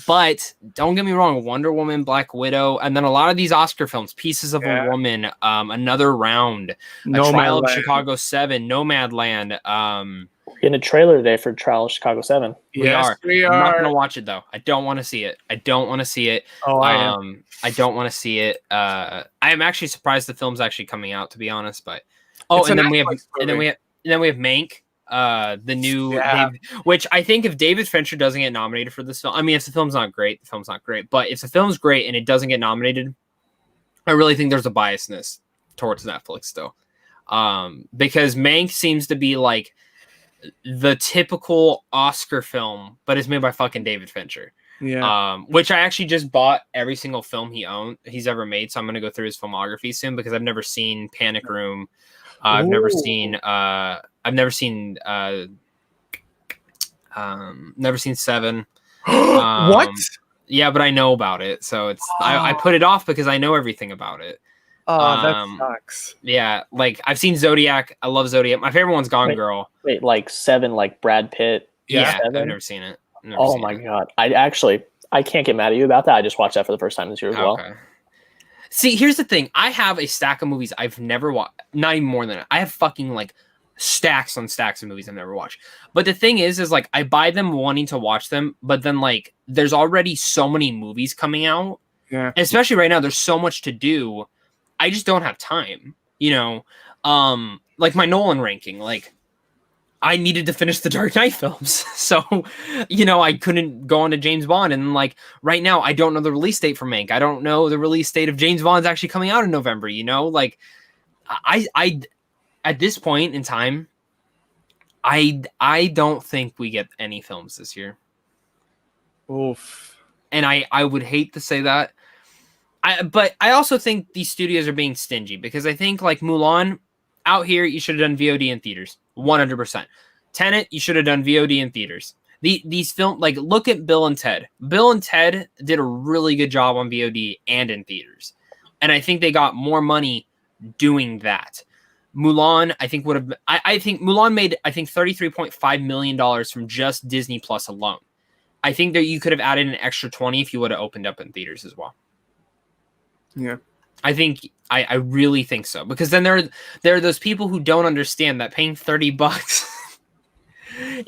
A: But don't get me wrong, Wonder Woman, Black Widow, and then a lot of these Oscar films, Pieces of a Woman, Another Round, Trial of Chicago 7, Nomadland.
C: We're getting a trailer today for Trial of Chicago 7.
A: We are. I'm not gonna watch it though. I don't want to see it. I don't want to see it. I don't want to see it. I am actually surprised the film's actually coming out, to be honest. But and then we have Mank. The new which I think if David Fincher doesn't get nominated for this film, I mean, if the film's not great, but if the film's great and it doesn't get nominated, I really think there's a biasness towards Netflix still, because Mank seems to be like the typical Oscar film, but it's made by fucking David Fincher. Which I actually just bought every single film he's ever made, so I'm gonna go through his filmography soon because I've never seen Panic Room. I've never seen Seven.
B: What?
A: Yeah, but I know about it, so it's I put it off because I know everything about it.
B: Oh, that sucks.
A: Yeah, like I've seen Zodiac. I love Zodiac. My favorite one's Gone Girl.
C: Wait, like Seven, like Brad Pitt.
A: Yeah,
C: Seven?
A: I've never seen it.
C: Oh my god, I can't get mad at you about that. I just watched that for the first time this year as well.
A: See, here's the thing. I have a stack of movies I've never watched. Not even more than that. I have fucking like stacks on stacks of movies I've never watched. But the thing is like I buy them wanting to watch them, but then like there's already so many movies coming out.
B: Yeah.
A: Especially right now, there's so much to do. I just don't have time. You know, like my Nolan ranking, like I needed to finish the Dark Knight films. So, you know, I couldn't go on to James Bond. And like right now, I don't know the release date for Mank. I don't know the release date of James Bond's actually coming out in November, you know? Like I at this point in time, I don't think we get any films this year.
B: Oof.
A: And I would hate to say that. But I also think these studios are being stingy because I think like Mulan out here, you should have done VOD in theaters. 100%. Tenet, you should have done VOD in theaters. These films, like, look at Bill and Ted. Bill and Ted did a really good job on VOD and in theaters. And I think they got more money doing that. Mulan, I think, would have... I think Mulan made, $33.5 million from just Disney Plus alone. I think that you could have added an extra 20 if you would have opened up in theaters as well.
B: Yeah.
A: I really think so, because then there are those people who don't understand that paying $30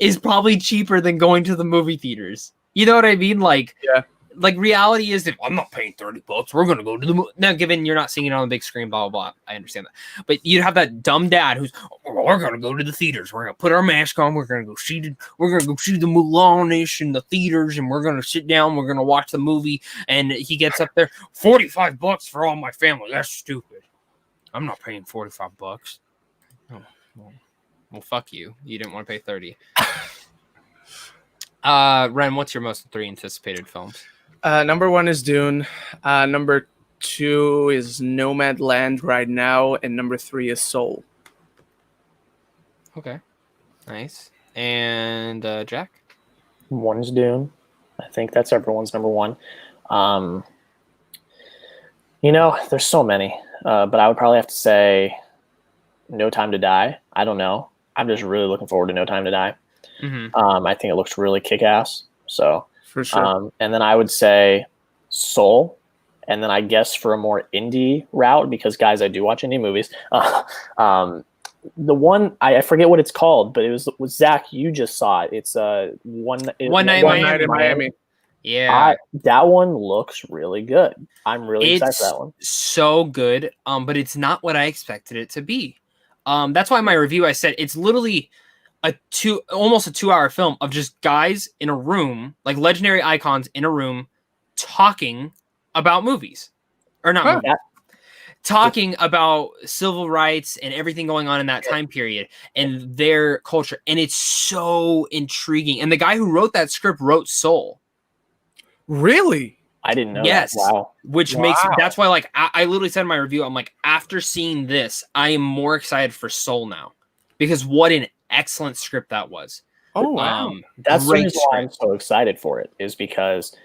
A: is probably cheaper than going to the movie theaters. You know what I mean? Like,
B: yeah.
A: Like reality is that I'm not paying $30. We're gonna go to the movie. Now, given you're not seeing it on the big screen, blah blah blah. I understand that, but you'd have that dumb dad who's, we're gonna go to the theaters. We're gonna put our mask on. We're gonna go see the Mulan-ish in the theaters, and we're gonna sit down. We're gonna watch the movie, and he gets up there, $45 for all my family. That's stupid. I'm not paying $45. Oh, well, fuck you. You didn't want to pay 30. Ren, what's your most 3 anticipated films?
B: Number 1 is Dune. Number 2 is Nomadland right now, and number 3 is Soul.
A: Okay, nice. And Jack?
C: 1 is Dune. I think that's everyone's number 1. You know, there's so many, but I would probably have to say No Time to Die. I don't know. I'm just really looking forward to No Time to Die. Mm-hmm. I think it looks really kick-ass. So
B: for sure.
C: And then I would say Soul, and then I guess for a more indie route, because guys, I do watch indie movies. The one I forget what it's called, but it was Zach. You just saw it. It's One Night in Miami.
A: Yeah.
C: That one looks really good. I'm really excited for that one.
A: So good, but it's not what I expected it to be. That's why in my review I said it's literally almost a 2-hour film of just guys in a room, like legendary icons in a room, talking about movies, or not movies, talking about civil rights and everything going on in that time period and their culture, and it's so intriguing. And the guy who wrote that script wrote Soul.
B: Really?
C: I didn't know
A: yes.
C: that. Wow.
A: Which makes that's why, like, I literally said in my review, I'm like, after seeing this, I am more excited for Soul now, because what an excellent script that was.
B: Oh wow.
C: That's the reason why I'm so excited for it, is because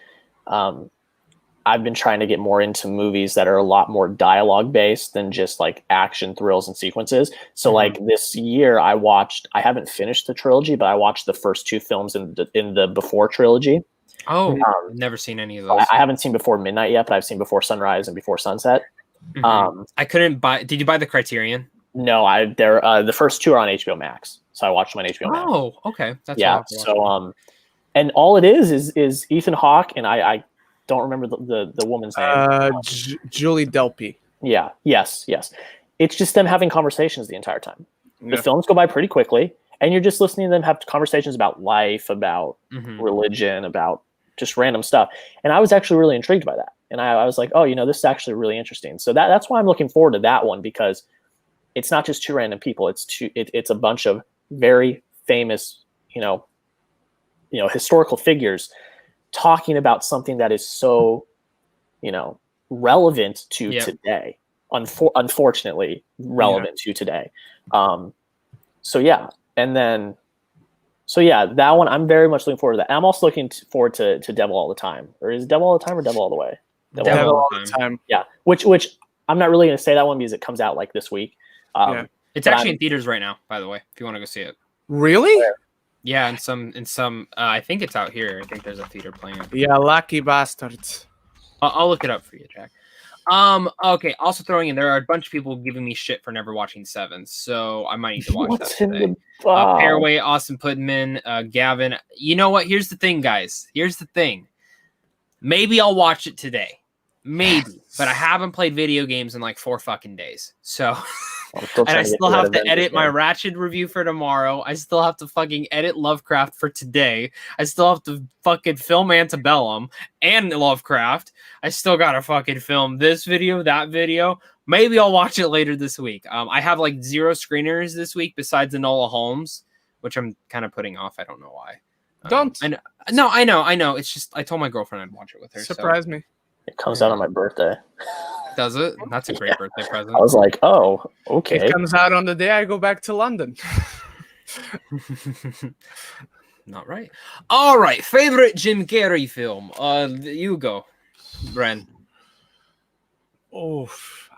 C: I've been trying to get more into movies that are a lot more dialogue based than just like action thrills and sequences. So like this year I haven't finished the trilogy, but I watched the first 2 films in the Before trilogy.
A: Oh, I've never seen any of those.
C: I haven't seen Before Midnight yet, but I've seen Before Sunrise and Before Sunset.
A: I couldn't buy. Did you buy the Criterion?
C: No, they're the first 2 are on HBO Max, so I watched them on HBO Max.
A: Oh, okay. That's
C: so and all it is Ethan Hawke, and I don't remember the woman's name.
B: Julie Delpy.
C: Yeah. Yes. It's just them having conversations the entire time. The films go by pretty quickly, and you're just listening to them have conversations about life, about religion, about just random stuff. And I was actually really intrigued by that. And I was like, oh, this is actually really interesting. So that's why I'm looking forward to that one, because it's not just 2 random people. It's a bunch of very famous, historical figures talking about something that is so, relevant to today. Unfortunately, relevant to today. That one I'm very much looking forward to. That. I'm also looking forward to Devil All the Time. Or is it Devil All the Time or Devil All the Way?
B: Devil All the Time.
C: Yeah, which I'm not really going to say that one because it comes out like this week.
A: It's actually in theaters right now, by the way, if you want to go see it.
B: Really?
A: Yeah, in some I think it's out here. I think there's a theater playing it.
B: Yeah, lucky bastards.
A: I'll look it up for you, Jack. Okay, also throwing in, there are a bunch of people giving me shit for never watching Seven, so I might need to watch that today. Pairway, Austin Putman, Gavin. You know what? Here's the thing, guys. Here's the thing. Maybe I'll watch it today. Maybe. But I haven't played video games in like 4 fucking days. So and I still have to edit my Ratchet review for tomorrow. I still have to fucking edit Lovecraft for today. I still have to fucking film Antebellum and Lovecraft. I still gotta fucking film this video, that video. Maybe I'll watch it later this week. I have like 0 screeners this week besides Enola Holmes, which I'm kind of putting off. I don't know why.
B: Don't.
A: I know. It's just I told my girlfriend I'd watch it with her.
B: Surprise me.
C: It comes out on my birthday.
A: Does it? That's a great birthday present.
C: I was like, oh, okay.
B: It comes out on the day I go back to London.
A: Not right. All right. Favorite Jim Carrey film? You go, Bren.
B: Oh,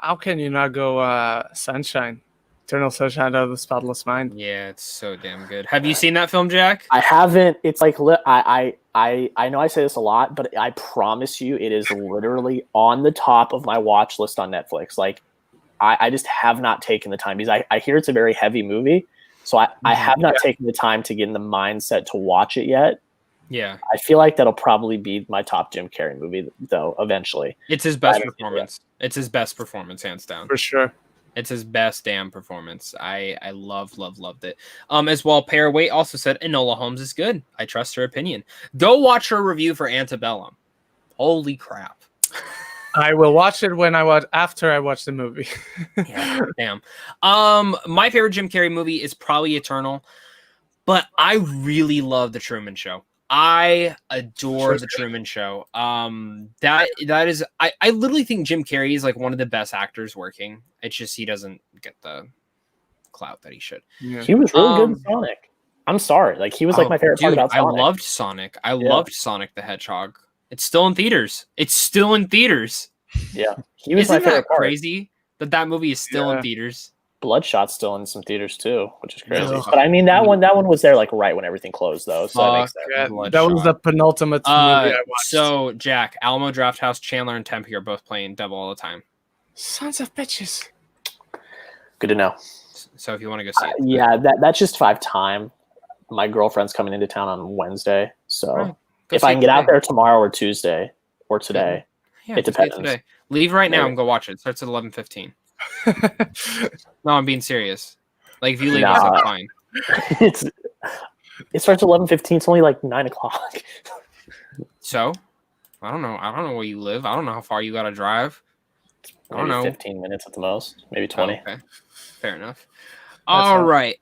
B: how can you not go Sunshine? Eternal Sunshine of the Spotless Mind.
A: Yeah, it's so damn good. Have you seen that film, Jack?
C: I haven't. It's like I know I say this a lot, but I promise you, it is literally on the top of my watch list on Netflix. Like, I just have not taken the time, because I hear it's a very heavy movie, so I have not taken the time to get in the mindset to watch it yet.
A: Yeah,
C: I feel like that'll probably be my top Jim Carrey movie, though. Eventually,
A: it's his best performance. It's his best performance, hands down,
B: for sure.
A: It's his best damn performance. I loved it. As well, Pairway also said Enola Holmes is good. I trust her opinion. Go watch her review for Antebellum. Holy crap.
B: I will watch it after I watch the movie.
A: Yeah, damn. My favorite Jim Carrey movie is probably Eternal, but I really love The Truman Show. I adore The Truman Show. That is, I literally think Jim Carrey is like one of the best actors working. It's just he doesn't get the clout that he should.
C: Yeah. He was really good in Sonic. I'm sorry, like he was like my favorite part about Sonic.
A: I loved Sonic. I loved Sonic the Hedgehog. It's still in theaters.
C: Yeah, he was
A: Isn't
C: my favorite
A: that crazy that movie is still in theaters?
C: Bloodshot's still in some theaters too, which is crazy. But I mean, that one was there like right when everything closed, though. So that makes sense.
B: That was the penultimate movie I watched.
A: So Jack, Alamo Drafthouse, Chandler, and Tempe are both playing Devil All the Time.
B: Sons of bitches.
C: Good to know.
A: So if you want to go see it,
C: yeah, that's just 5 time. My girlfriend's coming into town on Wednesday, so If I can get out there tomorrow or Tuesday or today,
A: yeah,
C: it depends.
A: Today. Leave right now and go watch it. It starts at 11:15. No, I'm being serious. Like if you leave, it's fine.
C: It starts at 11:15. It's only like 9 o'clock.
A: So, I don't know. I don't know where you live. I don't know how far you got to drive. I don't know.
C: 15 minutes at the most, maybe 20.
A: Oh, okay, fair enough. All right.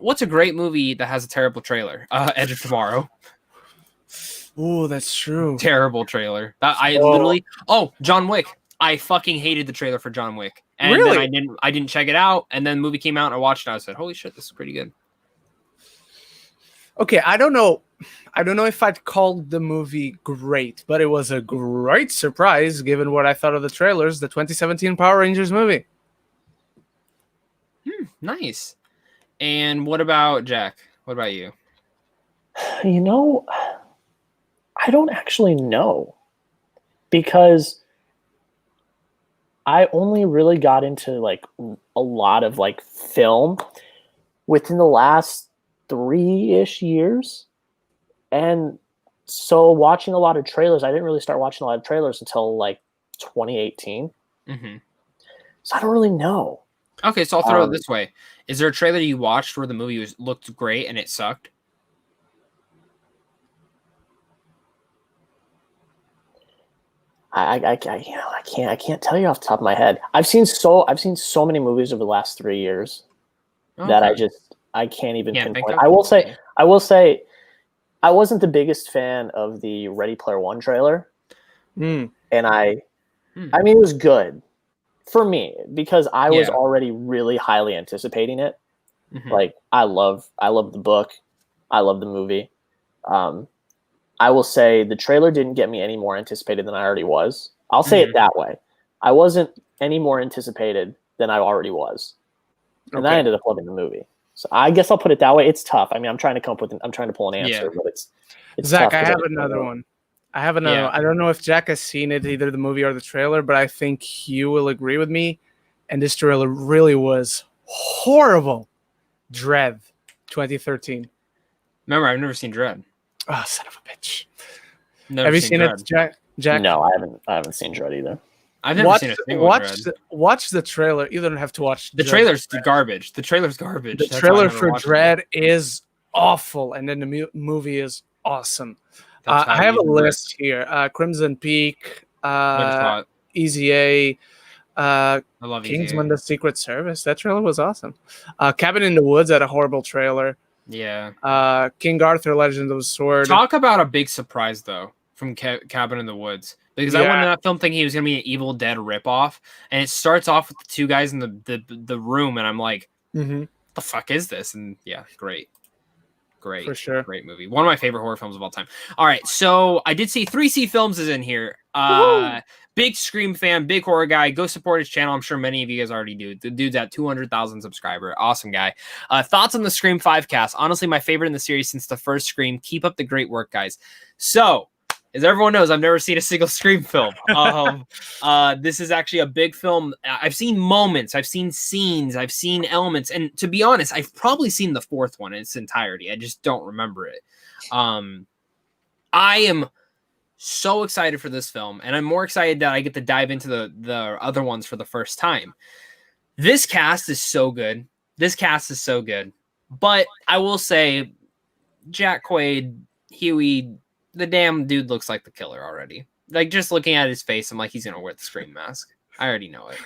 A: What's a great movie that has a terrible trailer? Edge of Tomorrow.
B: Oh, that's true.
A: Terrible trailer. Literally. Oh, John Wick. I fucking hated the trailer for John Wick, and
B: really?
A: then I didn't check it out. And then the movie came out, and I watched it. And I said, "Holy shit, this is pretty good."
B: Okay, I don't know if I'd call the movie great, but it was a great surprise given what I thought of the trailers. The 2017 Power Rangers movie.
A: Nice. And what about Jack? What about you?
C: You know, I don't actually know, because I only really got into like a lot of like film within the last 3-ish years. And so watching a lot of trailers, I didn't really start watching a lot of trailers until like 2018.
A: Mm-hmm.
C: So I don't really know.
A: Okay, so I'll throw it this way. Is there a trailer you watched where the movie looked great and it sucked?
C: I can't tell you off the top of my head. I've seen so many movies over the last 3 years that I can't even pinpoint. I will say I wasn't the biggest fan of the Ready Player One trailer. And I mean, it was good for me because I was already really highly anticipating it. Mm-hmm. Like I love the book. I love the movie. I will say the trailer didn't get me any more anticipated than I already was. I'll say it that way. I wasn't any more anticipated than I already was. And I ended up loving the movie. So I guess I'll put it that way. It's tough. I mean, I'm trying to pull an answer, but it's
B: Zach,
C: tough.
B: I have another one. I have another one. I don't know if Jack has seen it, either the movie or the trailer, but I think you will agree with me. And this trailer really was horrible. Dread, 2013.
A: Remember, I've never seen Dread.
B: Oh, son of a bitch.
A: Never
B: have you seen it, Jack?
C: No, I haven't seen Dread either.
A: I've never seen a single Dread.
B: Watch the trailer. You don't have to watch
A: the trailer's garbage. The trailer's garbage.
B: The trailer for Dread is awful, and then the movie is awesome. I have a list here. Crimson Peak, Easy A,
A: I love
B: Kingsman: The Secret Service. That trailer was awesome. Cabin in the Woods had a horrible trailer.
A: Yeah.
B: King Arthur: Legend of the Sword.
A: Talk about a big surprise though from Cabin in the Woods, because I went to that film thinking he was gonna be an Evil Dead ripoff, and it starts off with the two guys in the room, and I'm like, the fuck is this? And yeah, great. For sure. Great movie. One of my favorite horror films of all time. All right, so I did see 3C Films is in here. Big Scream fan, big horror guy. Go support his channel. I'm sure many of you guys already do. The dude's at 200,000 subscriber. Awesome guy. Thoughts on the Scream 5 cast? Honestly, my favorite in the series since the first Scream. Keep up the great work, guys. So, as everyone knows, I've never seen a single Scream film. This is actually a big film. I've seen moments, I've seen scenes, I've seen elements, and to be honest, I've probably seen the fourth one in its entirety. I just don't remember it. I am so excited for this film, and I'm more excited that I get to dive into the other ones for the first time. This cast is so good. But I will say, Jack Quaid, Huey, the damn dude looks like the killer already. Like, just looking at his face, I'm like, he's gonna wear the Scream mask. I already know it.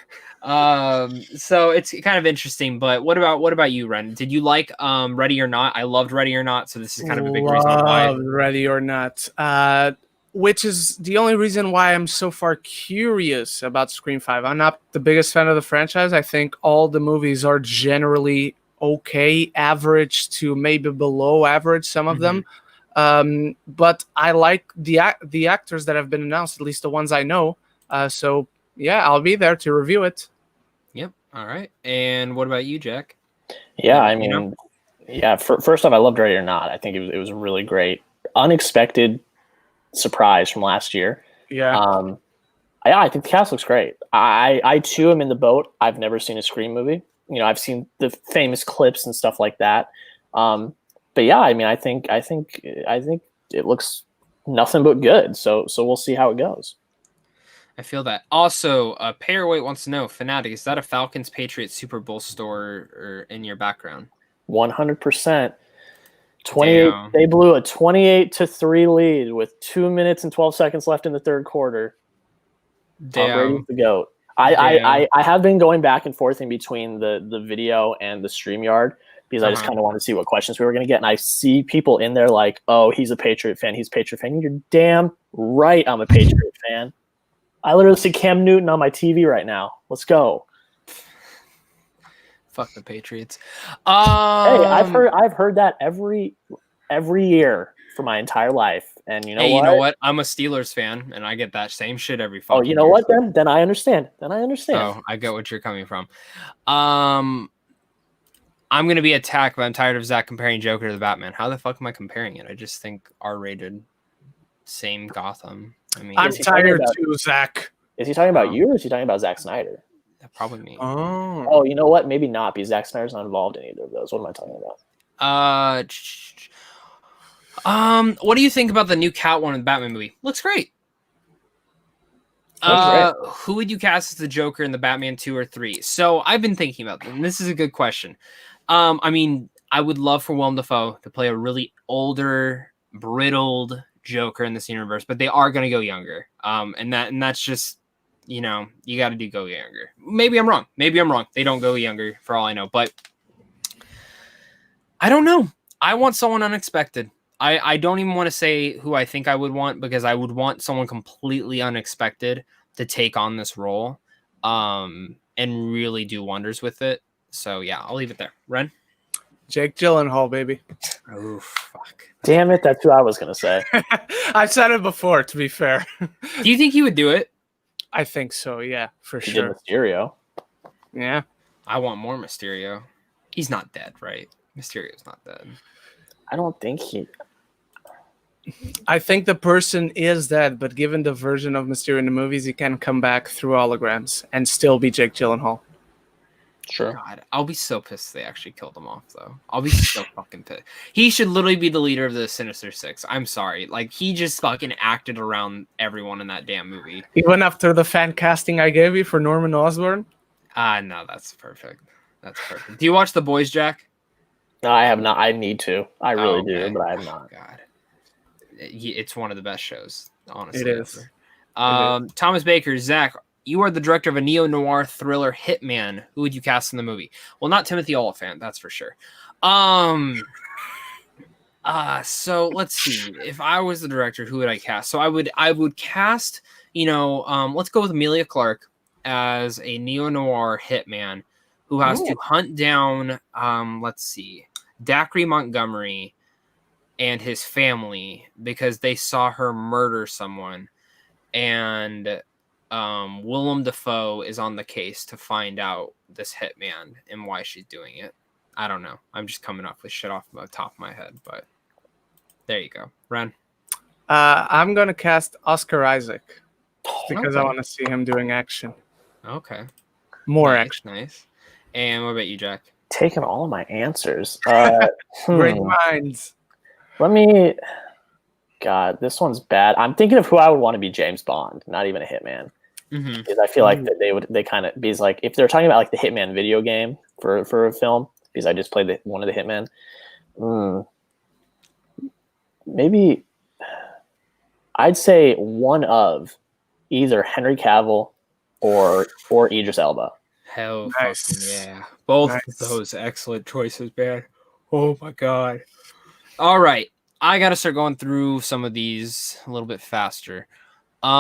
A: So it's kind of interesting. But what about you, Ren? Did you like Ready or Not? I loved Ready or Not, so this is kind of a big reason why.
B: Ready or Not, which is the only reason why I'm so far curious about Scream 5. I'm not the biggest fan of the franchise. I think all the movies are generally okay, average to maybe below average, some of them. But I like the actors that have been announced, at least the ones I know. So yeah, I'll be there to review it.
A: Yep. All right. And what about you, Jack?
C: Yeah, I mean, first off, I loved Ready or Not. I think it was a really great, unexpected surprise from last year.
B: Yeah.
C: I think the cast looks great. I too am in the boat. I've never seen a Scream movie. You know, I've seen the famous clips and stuff like that. But yeah, I mean, I think it looks nothing but good. So we'll see how it goes.
A: I feel that. Also, Payrweight wants to know, Fanatic, is that a Falcons Patriots Super Bowl store or in your background?
C: 100%. 28. They blew a 28-3 lead with 2 minutes and 12 seconds left in the third quarter. Tom Brady's the GOAT. I have been going back and forth in between the video and the StreamYard because I just kind of want to see what questions we were going to get. And I see people in there like, oh, he's a Patriot fan. He's a Patriot fan. You're damn right I'm a Patriot fan. I literally see Cam Newton on my TV right now. Let's go.
A: Fuck the Patriots.
C: Hey, I've heard that every year for my entire life. And you know what?
A: I'm a Steelers fan, and I get that same shit every fucking
C: year. Oh, you know what? Then I understand.
A: Oh, I get what you're coming from. I'm gonna be attacked, but I'm tired of Zach comparing Joker to the Batman. How the fuck am I comparing it? I just think R-rated, same Gotham. I mean,
B: I'm tired too, Zach.
C: Is he talking about you, or is he talking about Zack Snyder?
A: Probably me.
B: Oh,
C: you know what? Maybe not, because Zack Snyder's not involved in either of those. What am I talking
A: about? What do you think about the new Catwoman in the Batman movie? Looks great. Who would you cast as the Joker in the Batman 2 or 3? So I've been thinking about this, and this is a good question. I mean, I would love for Willem Dafoe to play a really older, brittled Joker in this universe, but they are going to go younger. And that's just, you got to go younger. Maybe I'm wrong. They don't go younger for all I know, but I don't know. I want someone unexpected. I don't even want to say who I think I would want, because I would want someone completely unexpected to take on this role and really do wonders with it. So yeah, I'll leave it there. Ren?
B: Jake Gyllenhaal, baby.
A: Oh, fuck.
C: Damn it, that's who I was going to say.
B: I've said it before, to be fair.
A: Do you think he would do it?
B: I think so, yeah, for
C: he
B: sure.
C: Did Mysterio.
B: Yeah.
A: I want more Mysterio. He's not dead, right? Mysterio's not dead.
C: I don't think he...
B: I think the person is dead, but given the version of Mysterio in the movies, he can come back through holograms and still be Jake Gyllenhaal.
C: Sure.
A: God, I'll be so pissed they actually killed him off, though. I'll be so fucking pissed. He should literally be the leader of the Sinister Six. I'm sorry. Like, he just fucking acted around everyone in that damn movie.
B: Even after the fan casting I gave you for Norman Osborn?
A: No, that's perfect. That's perfect. Do you watch The Boys, Jack?
C: No, I have not. I need to. I really do, but I have not.
A: God. It's one of the best shows, honestly.
B: It is.
A: Thomas Baker, Zach, you are the director of a neo-noir thriller Hitman. Who would you cast in the movie? Well, not Timothy Olyphant, that's for sure. So let's see. If I was the director, who would I cast? So I would cast, let's go with Emilia Clarke as a neo-noir hitman who has to hunt down, let's see, Dacre Montgomery and his family because they saw her murder someone, and Willem Dafoe is on the case to find out this hitman and why she's doing it. I don't know. I'm just coming up with shit off the top of my head, but there you go. Ren?
B: I'm going to cast Oscar Isaac because I want to see him doing action.
A: Okay.
B: More action.
A: Nice. And what about you, Jack?
C: Taking all of my answers.
B: Great minds.
C: Let me... God, this one's bad. I'm thinking of who I would want to be James Bond, not even a hitman.
A: Mm-hmm.
C: Because I feel like they kind of... Because like, if they're talking about like the Hitman video game for a film, because I just played one of the Hitmen, maybe I'd say one of either Henry Cavill or Idris Elba.
A: Hell,
B: nice.
A: Fucking yeah. Both of those excellent choices, man. Oh my God. All right. I got to start going through some of these a little bit faster. Okay.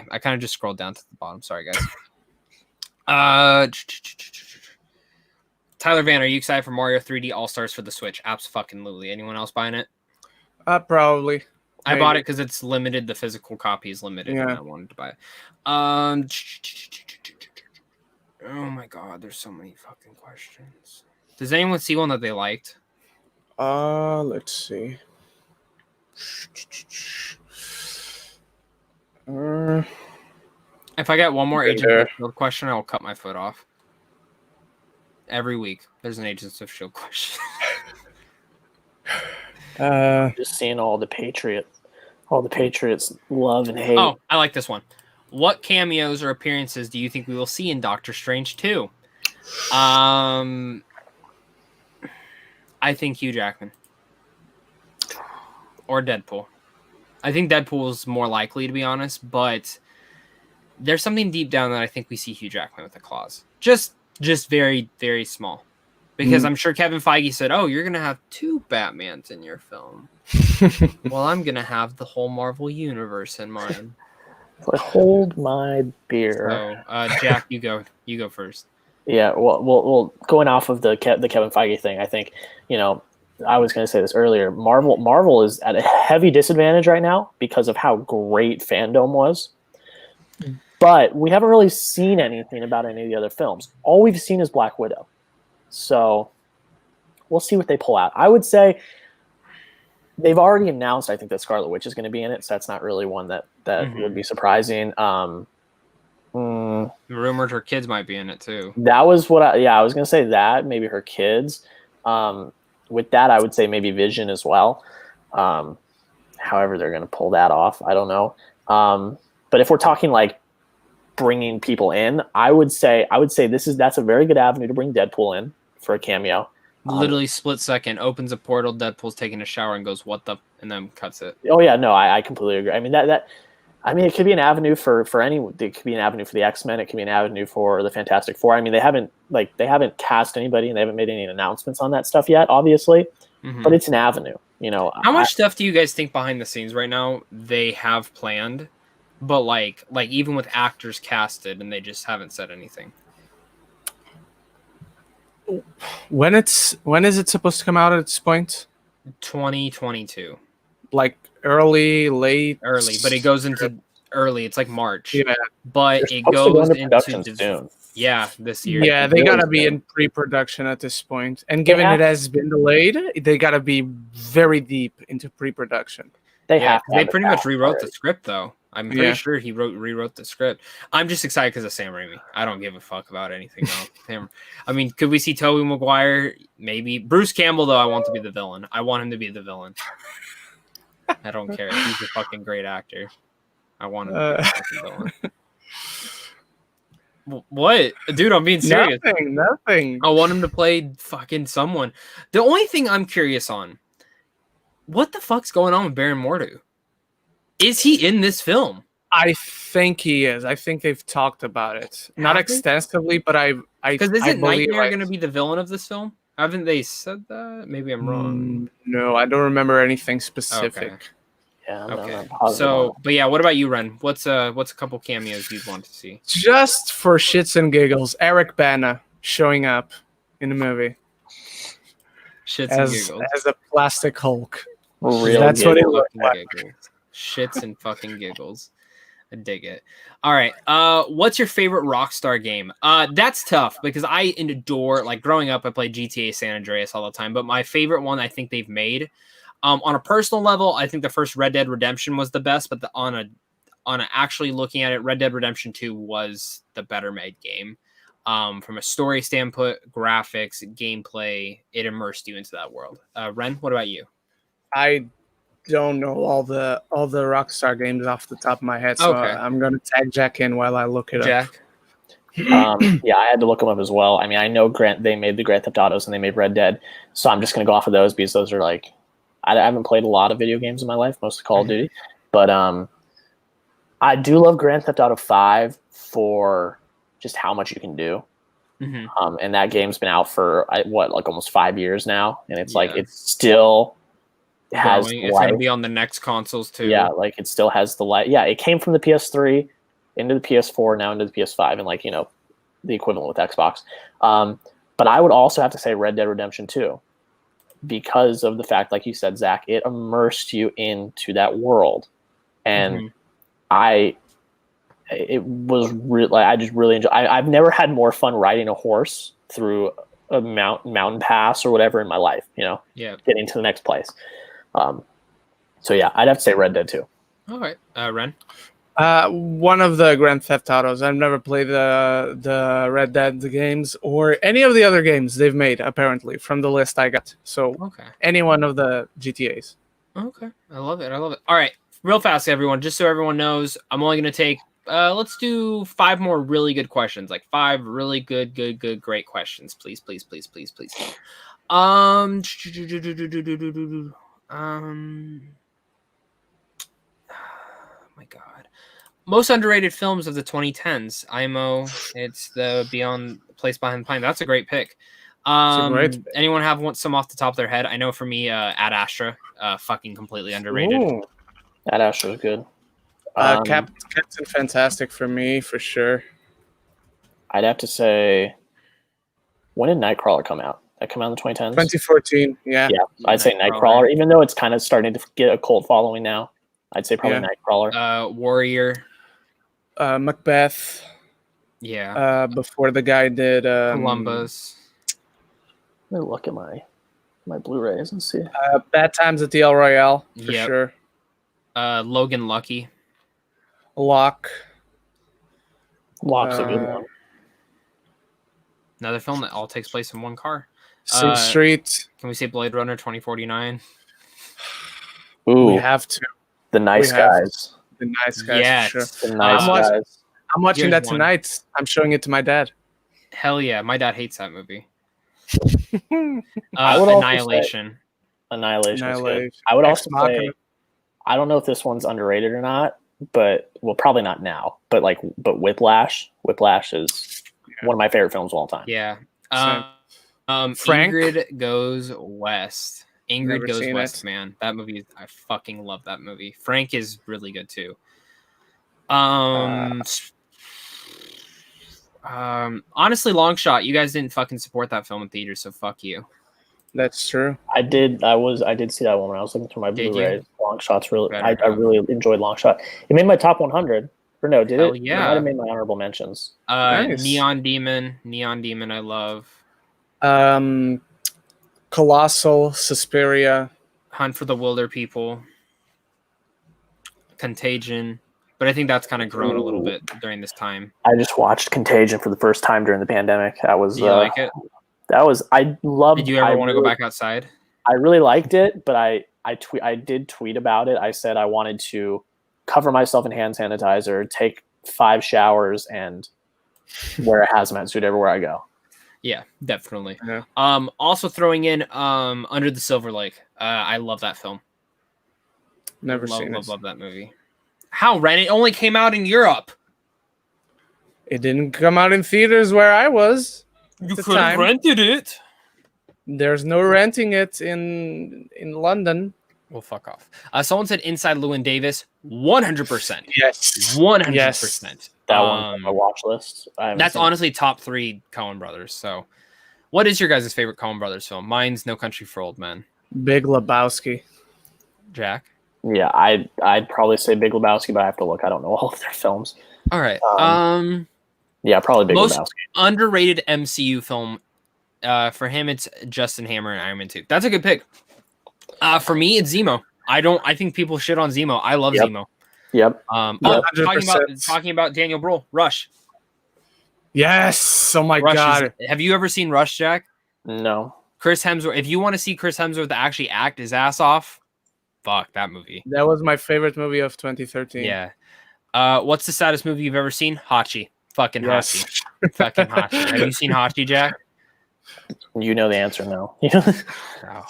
A: I kind of just scrolled down to the bottom. Sorry, guys. Tyler Van, are you excited for Mario 3D All-Stars for the Switch? Abso-fucking-lutely. Anyone else buying it?
B: Probably.
A: I bought it because it's limited. The physical copy is limited, and I wanted to buy it. Oh my God, there's so many fucking questions. Does anyone see one that they liked?
B: Let's see.
A: If I get one more Agents of Shield question, I'll cut my foot off. Every week, there's an Agents of Shield question.
C: Just seeing all the Patriots love and hate.
A: Oh, I like this one. What cameos or appearances do you think we will see in Doctor Strange 2? I think Hugh Jackman or Deadpool. I think Deadpool is more likely, to be honest, but there's something deep down that I think we see Hugh Jackman with the claws. Just very, very small. Because I'm sure Kevin Feige said, "Oh, you're gonna have 2 Batmans in your film." Well, I'm gonna have the whole Marvel universe in mine.
C: So hold my beer.
A: So, Jack, you go first.
C: Yeah, well, going off of the Kevin Feige thing, I think, I was going to say this earlier. Marvel is at a heavy disadvantage right now because of how great Fandom was. But we haven't really seen anything about any of the other films. All we've seen is Black Widow. So we'll see what they pull out. I would say they've already announced, I think, that Scarlet Witch is going to be in it. So that's not really one that would be surprising.
A: Rumored her kids might be in it too.
C: That was what I was going to say that. Maybe her kids. With that, I would say maybe Vision as well. However they're going to pull that off, I don't know. But if we're talking like bringing people in, I would say that's a very good avenue to bring Deadpool in for a cameo.
A: Literally split second, opens a portal, Deadpool's taking a shower and goes, "What the?" and then cuts it.
C: Oh yeah, no, I completely agree. I mean it could be an avenue for any. It could be an avenue for the X-Men. It could be an avenue for the Fantastic Four. I mean, they haven't cast anybody and they haven't made any announcements on that stuff yet, obviously. But it's an avenue.
A: How much stuff do you guys think behind the scenes right now they have planned, but like even with actors casted and they just haven't said anything?
B: When is it supposed to come out at this point?
A: 2022.
B: Like early,
A: but it goes into early. It's like March.
B: Yeah,
A: but it goes into
C: soon.
A: Yeah, this year.
B: Yeah, they gotta be in pre-production at this point, and given it has been delayed, they gotta be very deep into pre-production.
A: They pretty much rewrote the script, though. I'm pretty sure he rewrote the script. I'm just excited because of Sam Raimi. I don't give a fuck about anything else. I mean, could we see Tobey Maguire? Maybe. Bruce Campbell, though, I want to be the villain. I want him to be the villain. I don't care. He's a fucking great actor. I want him to be the fucking villain. What? Dude, I'm being serious.
B: Nothing.
A: I want him to play fucking someone. The only thing I'm curious on, what the fuck's going on with Baron Mordo? Is he in this film?
B: I think he is. I think they've talked about it. Not extensively, but I
A: because isn't Nightmare going to be the villain of this film? Haven't they said that? Maybe I'm wrong.
B: No, I don't remember anything specific.
A: Okay.
C: Yeah.
A: Okay. So, but yeah, what about you, Ren? What's a couple cameos you'd want to see?
B: Just for shits and giggles, Eric Bana showing up in the movie.
A: Shits and giggles
B: as a plastic Hulk.
C: That's
B: what it looked like.
A: Shits and fucking giggles. I dig it. All right. What's your favorite Rockstar game? That's tough because I adore, like growing up, I played GTA San Andreas all the time. But my favorite one I think they've made, on a personal level, I think the first Red Dead Redemption was the best. But on actually looking at it, Red Dead Redemption 2 was the better made game. From a story standpoint, graphics, gameplay, it immersed you into that world. Ren, what about you?
B: I don't know all the Rockstar games off the top of my head, so I'm going to tag Jack in while I look it up.
C: Yeah, I had to look them up as well. I mean, I know they made the Grand Theft Autos and they made Red Dead, so I'm just going to go off of those because those are like, I haven't played a lot of video games in my life, mostly Call of Duty, but I do love Grand Theft Auto 5 for just how much you can do. And that game's been out for like almost 5 years now, and it's like it's still has
A: it's going to be on the next consoles too.
C: Yeah, like it still has the light. Yeah, it came from the PS3 into the PS4, now into the PS5, and like the equivalent with Xbox. But I would also have to say Red Dead Redemption 2 because of the fact, like you said, Zach, it immersed you into that world, and it was really, like, I just really enjoy. I've never had more fun riding a horse through a mountain pass or whatever in my life. Getting to the next place. So yeah, I'd have to say Red Dead 2.
A: All right, Ren.
B: One of the Grand Theft Autos. I've never played the Red Dead games or any of the other games they've made, apparently, from the list I got. So any one of the GTAs.
A: Okay. I love it. All right. Real fast, everyone. Just so everyone knows, I'm only going to take, let's do 5 more really good questions. Like 5 really good, great questions. Please. Oh my God. Most underrated films of the 2010s. IMO. It's the Beyond Place Behind the Pine. That's a great pick. Anyone have some off the top of their head? I know for me, Ad Astra, fucking completely underrated.
C: Ooh. Ad Astra is good.
B: Captain Fantastic for me, for sure.
C: I'd have to say, when did Nightcrawler come out? That come out in the 2010s?
B: 2014, yeah.
C: Yeah, I'd say Nightcrawler, even though it's kind of starting to get a cult following now. I'd say probably Nightcrawler.
A: Warrior.
B: Macbeth.
A: Yeah.
B: Before the guy did...
A: Columbus.
C: Let me look at my Blu-rays and see.
B: Bad Times at the El Royale, for sure.
A: Logan Lucky.
B: Lock's
C: a good one.
A: Another film that all takes place in one car.
B: Sing Street.
A: Can we say Blade Runner 2049?
C: Ooh,
B: we have to.
C: The Nice Guys.
B: The Nice Guys,
A: yes.
B: for sure.
C: The Nice Guys.
B: I'm watching that tonight. I'm showing it to my dad.
A: Hell yeah. My dad hates that movie.
C: Annihilation.
B: Annihilation.
C: Is good. I would also say, I don't know if this one's underrated or not, but probably not now. But Whiplash. Whiplash is one of my favorite films of all time.
A: Yeah.
B: Frank
A: Ingrid Goes West.
B: Never
A: Goes
B: seen
A: West,
B: it.
A: man. That movie, I fucking love that movie. Frank is really good too. Honestly, Long Shot, you guys didn't fucking support that film in theaters, so fuck you.
B: That's true.
C: I did see that one when I was looking through my Blu-ray. Long Shot's really I really enjoyed Long Shot. It made my top 100. Or no, did it?
A: Yeah.
C: It might have made my honorable mentions.
B: Nice.
A: Neon Demon, I love.
B: Colossal, Suspiria,
A: Hunt for the Wilder People, Contagion. But I think that's kind of grown a little bit during this time.
C: I just watched Contagion for the first time during the pandemic. That was.
A: Do you like it?
C: I loved.
A: Did you ever want to go back outside?
C: I really liked it, but I did tweet about it. I said I wanted to cover myself in hand sanitizer, take 5 showers, and wear a hazmat suit everywhere I go.
A: Yeah, definitely.
B: Yeah.
A: Also throwing in Under the Silver Lake. I love that film.
B: Never seen it.
A: Love that movie. How, Ren? It only came out in Europe.
B: It didn't come out in theaters where I was.
A: You could have rented it.
B: There's no renting it in London.
A: Well, fuck off. Someone said Inside Llewyn Davis. 100%.
B: Yes.
A: 100%.
B: Yes.
C: That one's on my watch list.
A: That's honestly top 3 Coen Brothers. So, what is your guys' favorite Coen Brothers film? Mine's No Country for Old Men.
B: Big Lebowski.
A: Jack?
C: Yeah, I'd probably say Big Lebowski, but I have to look. I don't know all of their films.
A: All right.
C: Yeah, probably Big
A: most
C: Lebowski.
A: Underrated MCU film. For him, it's Justin Hammer and Iron Man 2. That's a good pick. For me, it's Zemo. I think people shit on Zemo. I love Zemo.
C: Yep.
A: Talking about Daniel Bruhl, Rush.
B: Yes. Oh my God.
A: Have you ever seen Rush, Jack?
C: No.
A: Chris Hemsworth. If you want to see Chris Hemsworth actually act his ass off, fuck that movie.
B: That was my favorite movie of 2013.
A: Yeah. What's the saddest movie you've ever seen? Hachi. Fucking
B: Yes.
A: Hachi. Fucking Hachi. Have you seen Hachi, Jack?
C: You know the answer, no.
A: Oh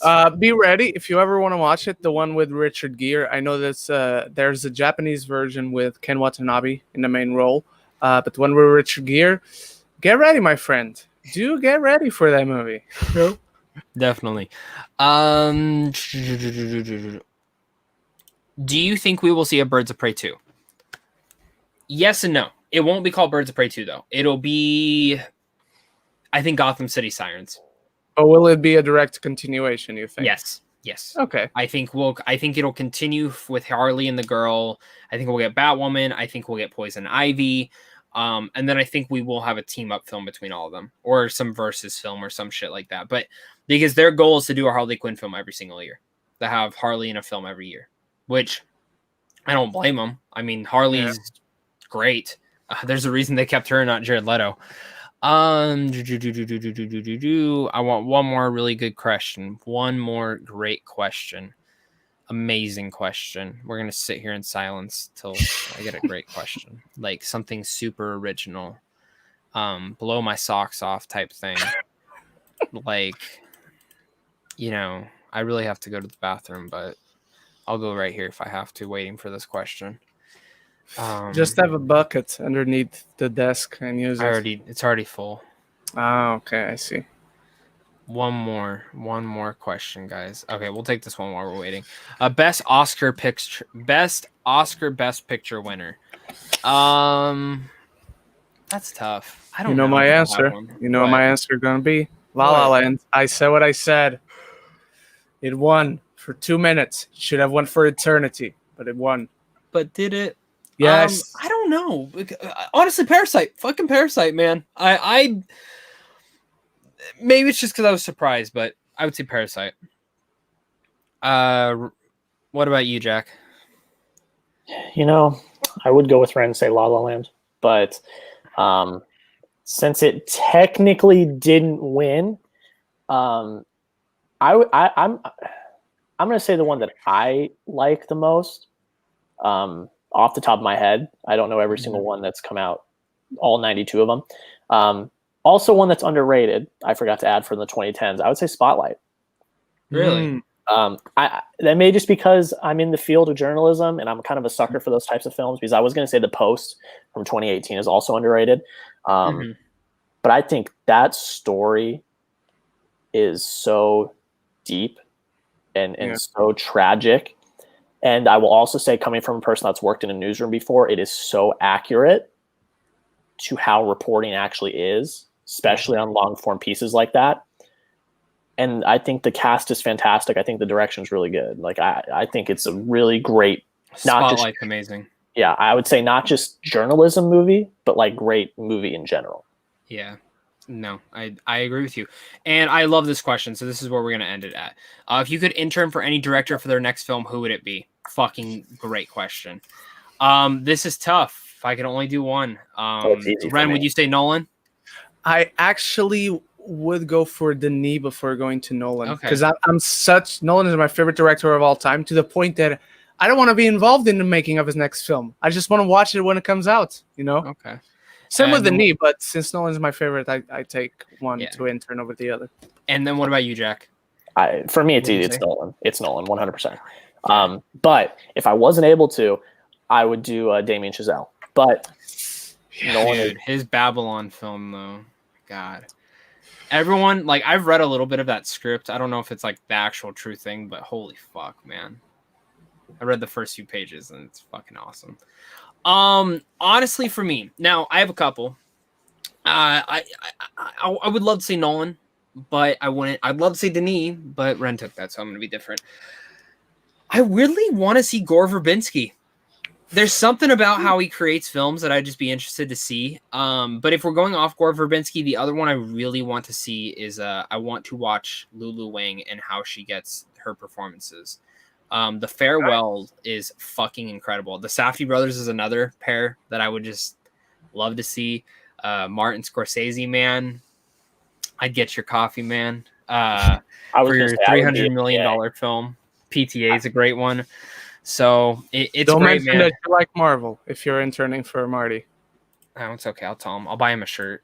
A: God.
B: Be ready if you ever want to watch it. The one with Richard Gere. I know that's there's a Japanese version with Ken Watanabe in the main role, but the one with Richard Gere. Get ready, my friend. Do get ready for that movie.
A: Definitely. Do you think we will see a Birds of Prey 2? Yes and no. It won't be called Birds of Prey 2 though. It'll be, I think, Gotham City Sirens.
B: Or will it be a direct continuation, you think?
A: Yes.
B: Okay.
A: I think it'll continue with Harley and the girl. I think we'll get Batwoman. I think we'll get Poison Ivy. And then I think we will have a team up film between all of them, or some versus film or some shit like that. But because their goal is to do a Harley Quinn film every single year, to have Harley in a film every year, which I don't blame them. I mean, Harley's great. There's a reason they kept her, not Jared Leto. I want one more really good question. One more great question. Amazing question. We're gonna sit here in silence till I get a great question, like something super original, blow my socks off type thing. Like, you know, I really have to go to the bathroom, but I'll go right here if I have to. Waiting for this question.
B: Just have a bucket underneath the desk and use it.
A: It's already full.
B: Oh, okay, I see.
A: One more question, guys. Okay, we'll take this one while we're waiting. Best Oscar Best Picture winner. That's tough. I don't know
B: my answer. You know what my answer gonna be? La La Land. I said what I said. It won for 2 minutes. It should have won for eternity, but it won.
A: But did it?
B: Yes.
A: I don't know. Honestly, Parasite. Fucking Parasite, man. I maybe it's just because I was surprised, but I would say Parasite. What about you, Jack?
C: You know, I would go with Ren and say La La Land, but since it technically didn't win, I'm going to say the one that I like the most. Off the top of my head, I don't know every single one that's come out, all 92 of them. Also, one that's underrated, I forgot to add from the 2010s. I would say Spotlight.
A: Really?
C: That may just because I'm in the field of journalism and I'm kind of a sucker for those types of films. Because I was going to say The Post from 2018 is also underrated, but I think that story is so deep and so tragic. And I will also say, coming from a person that's worked in a newsroom before, it is so accurate to how reporting actually is, especially on long form pieces like that. And I think the cast is fantastic. I think the direction is really good. Like I think it's a really great,
A: Spotlight's amazing.
C: Yeah, I would say not just journalism movie, but like great movie in general.
A: Yeah. No, I agree with you. And I love this question, so this is where we're going to end it at. If you could intern for any director for their next film, who would it be? Fucking great question. This is tough. If I could only do one. Ren, would you say Nolan?
B: I actually would go for Denis before going to Nolan. Because Nolan is my favorite director of all time, to the point that I don't want to be involved in the making of his next film. I just want to watch it when it comes out, you know?
A: Okay.
B: Same with Denis, but since Nolan's my favorite, I take one to intern over the other.
A: And then what about you, Jack?
C: For me, it's Nolan. It's Nolan, 100%. But if I wasn't able to, I would do Damien Chazelle. But
A: Nolan, his Babylon film, though, God. Everyone, like, I've read a little bit of that script. I don't know if it's like the actual true thing, but holy fuck, man. I read the first few pages and it's fucking awesome. Honestly, for me, now I have a couple. I would love to say Nolan, but I wouldn't. I'd love to say Denis, but Ren took that, so I'm gonna be different. I really want to see Gore Verbinski. There's something about how he creates films that I'd just be interested to see. But if we're going off Gore Verbinski, the other one I really want to see is I want to watch Lulu Wang and how she gets her performances. The Farewell is fucking incredible. The Safdie brothers is another pair that I would just love to see. Martin Scorsese, man, I'd get your coffee, man. For your $300 million film. PTA is a great one. So it's
B: don't
A: great,
B: mention
A: man.
B: that you like Marvel if you're interning for Marty.
A: Oh, it's okay. I'll tell him. I'll buy him a shirt.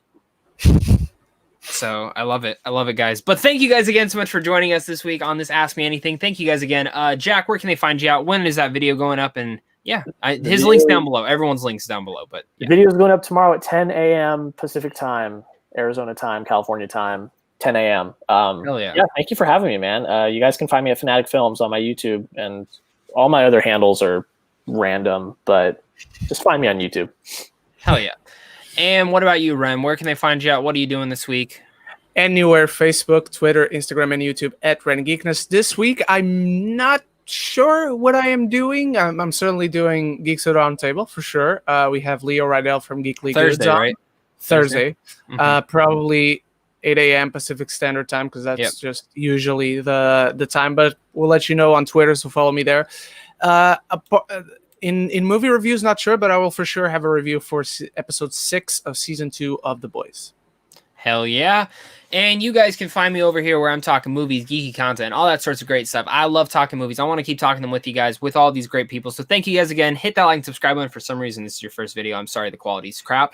A: So I love it. I love it, guys. But thank you guys again so much for joining us this week on this Ask Me Anything. Thank you guys again. Jack, where can they find you out? When is that video going up? And yeah, his link's down below. Everyone's links down below. But
C: the video is going up tomorrow at 10 a.m. Pacific time, Arizona time, California time, 10 a.m.
A: Hell yeah.
C: Yeah, thank you for having me, man. You guys can find me at Fanatic Films on my YouTube, and all my other handles are random, but just find me on YouTube.
A: Hell yeah. And what about you, Ren? Where can they find you out? What are you doing this week?
B: Anywhere, Facebook, Twitter, Instagram, and YouTube at Ren Geekness. This week, I'm not sure what I am doing. I'm certainly doing Geeks at Roundtable for sure. We have Leo Rydell from Geekly
A: Thursday,
B: Goods
A: right?
B: Thursday. Probably 8 a.m. Pacific Standard Time, because that's just usually the time. But we'll let you know on Twitter, so follow me there. in movie reviews, not sure, but I will for sure have a review for episode 6 of season 2 of The Boys.
A: Hell yeah. And you guys can find me over here where I'm talking movies, geeky content, all that sorts of great stuff. I love talking movies. I want to keep talking them with you guys, with all these great people. So thank you guys again. Hit that like and subscribe button. For some reason, this is your first video. I'm sorry the quality's crap.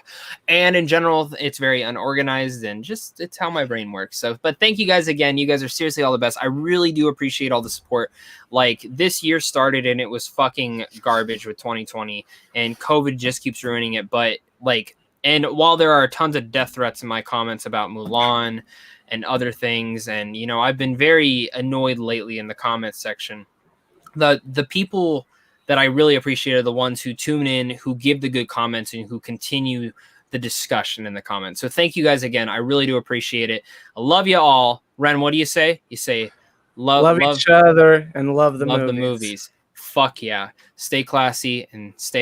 A: And in general, it's very unorganized and just it's how my brain works. So, but thank you guys again. You guys are seriously all the best. I really do appreciate all the support. Like, this year started and it was fucking garbage with 2020 and COVID just keeps ruining it. But like, and while there are tons of death threats in my comments about Mulan and other things, and, you know, I've been very annoyed lately in the comments section, the people that I really appreciate are the ones who tune in, who give the good comments, and who continue the discussion in the comments. So thank you guys again. I really do appreciate it. I love you all. Ren, what do you say? You say love
B: each other and love the movies.
A: Fuck yeah. Stay classy and stay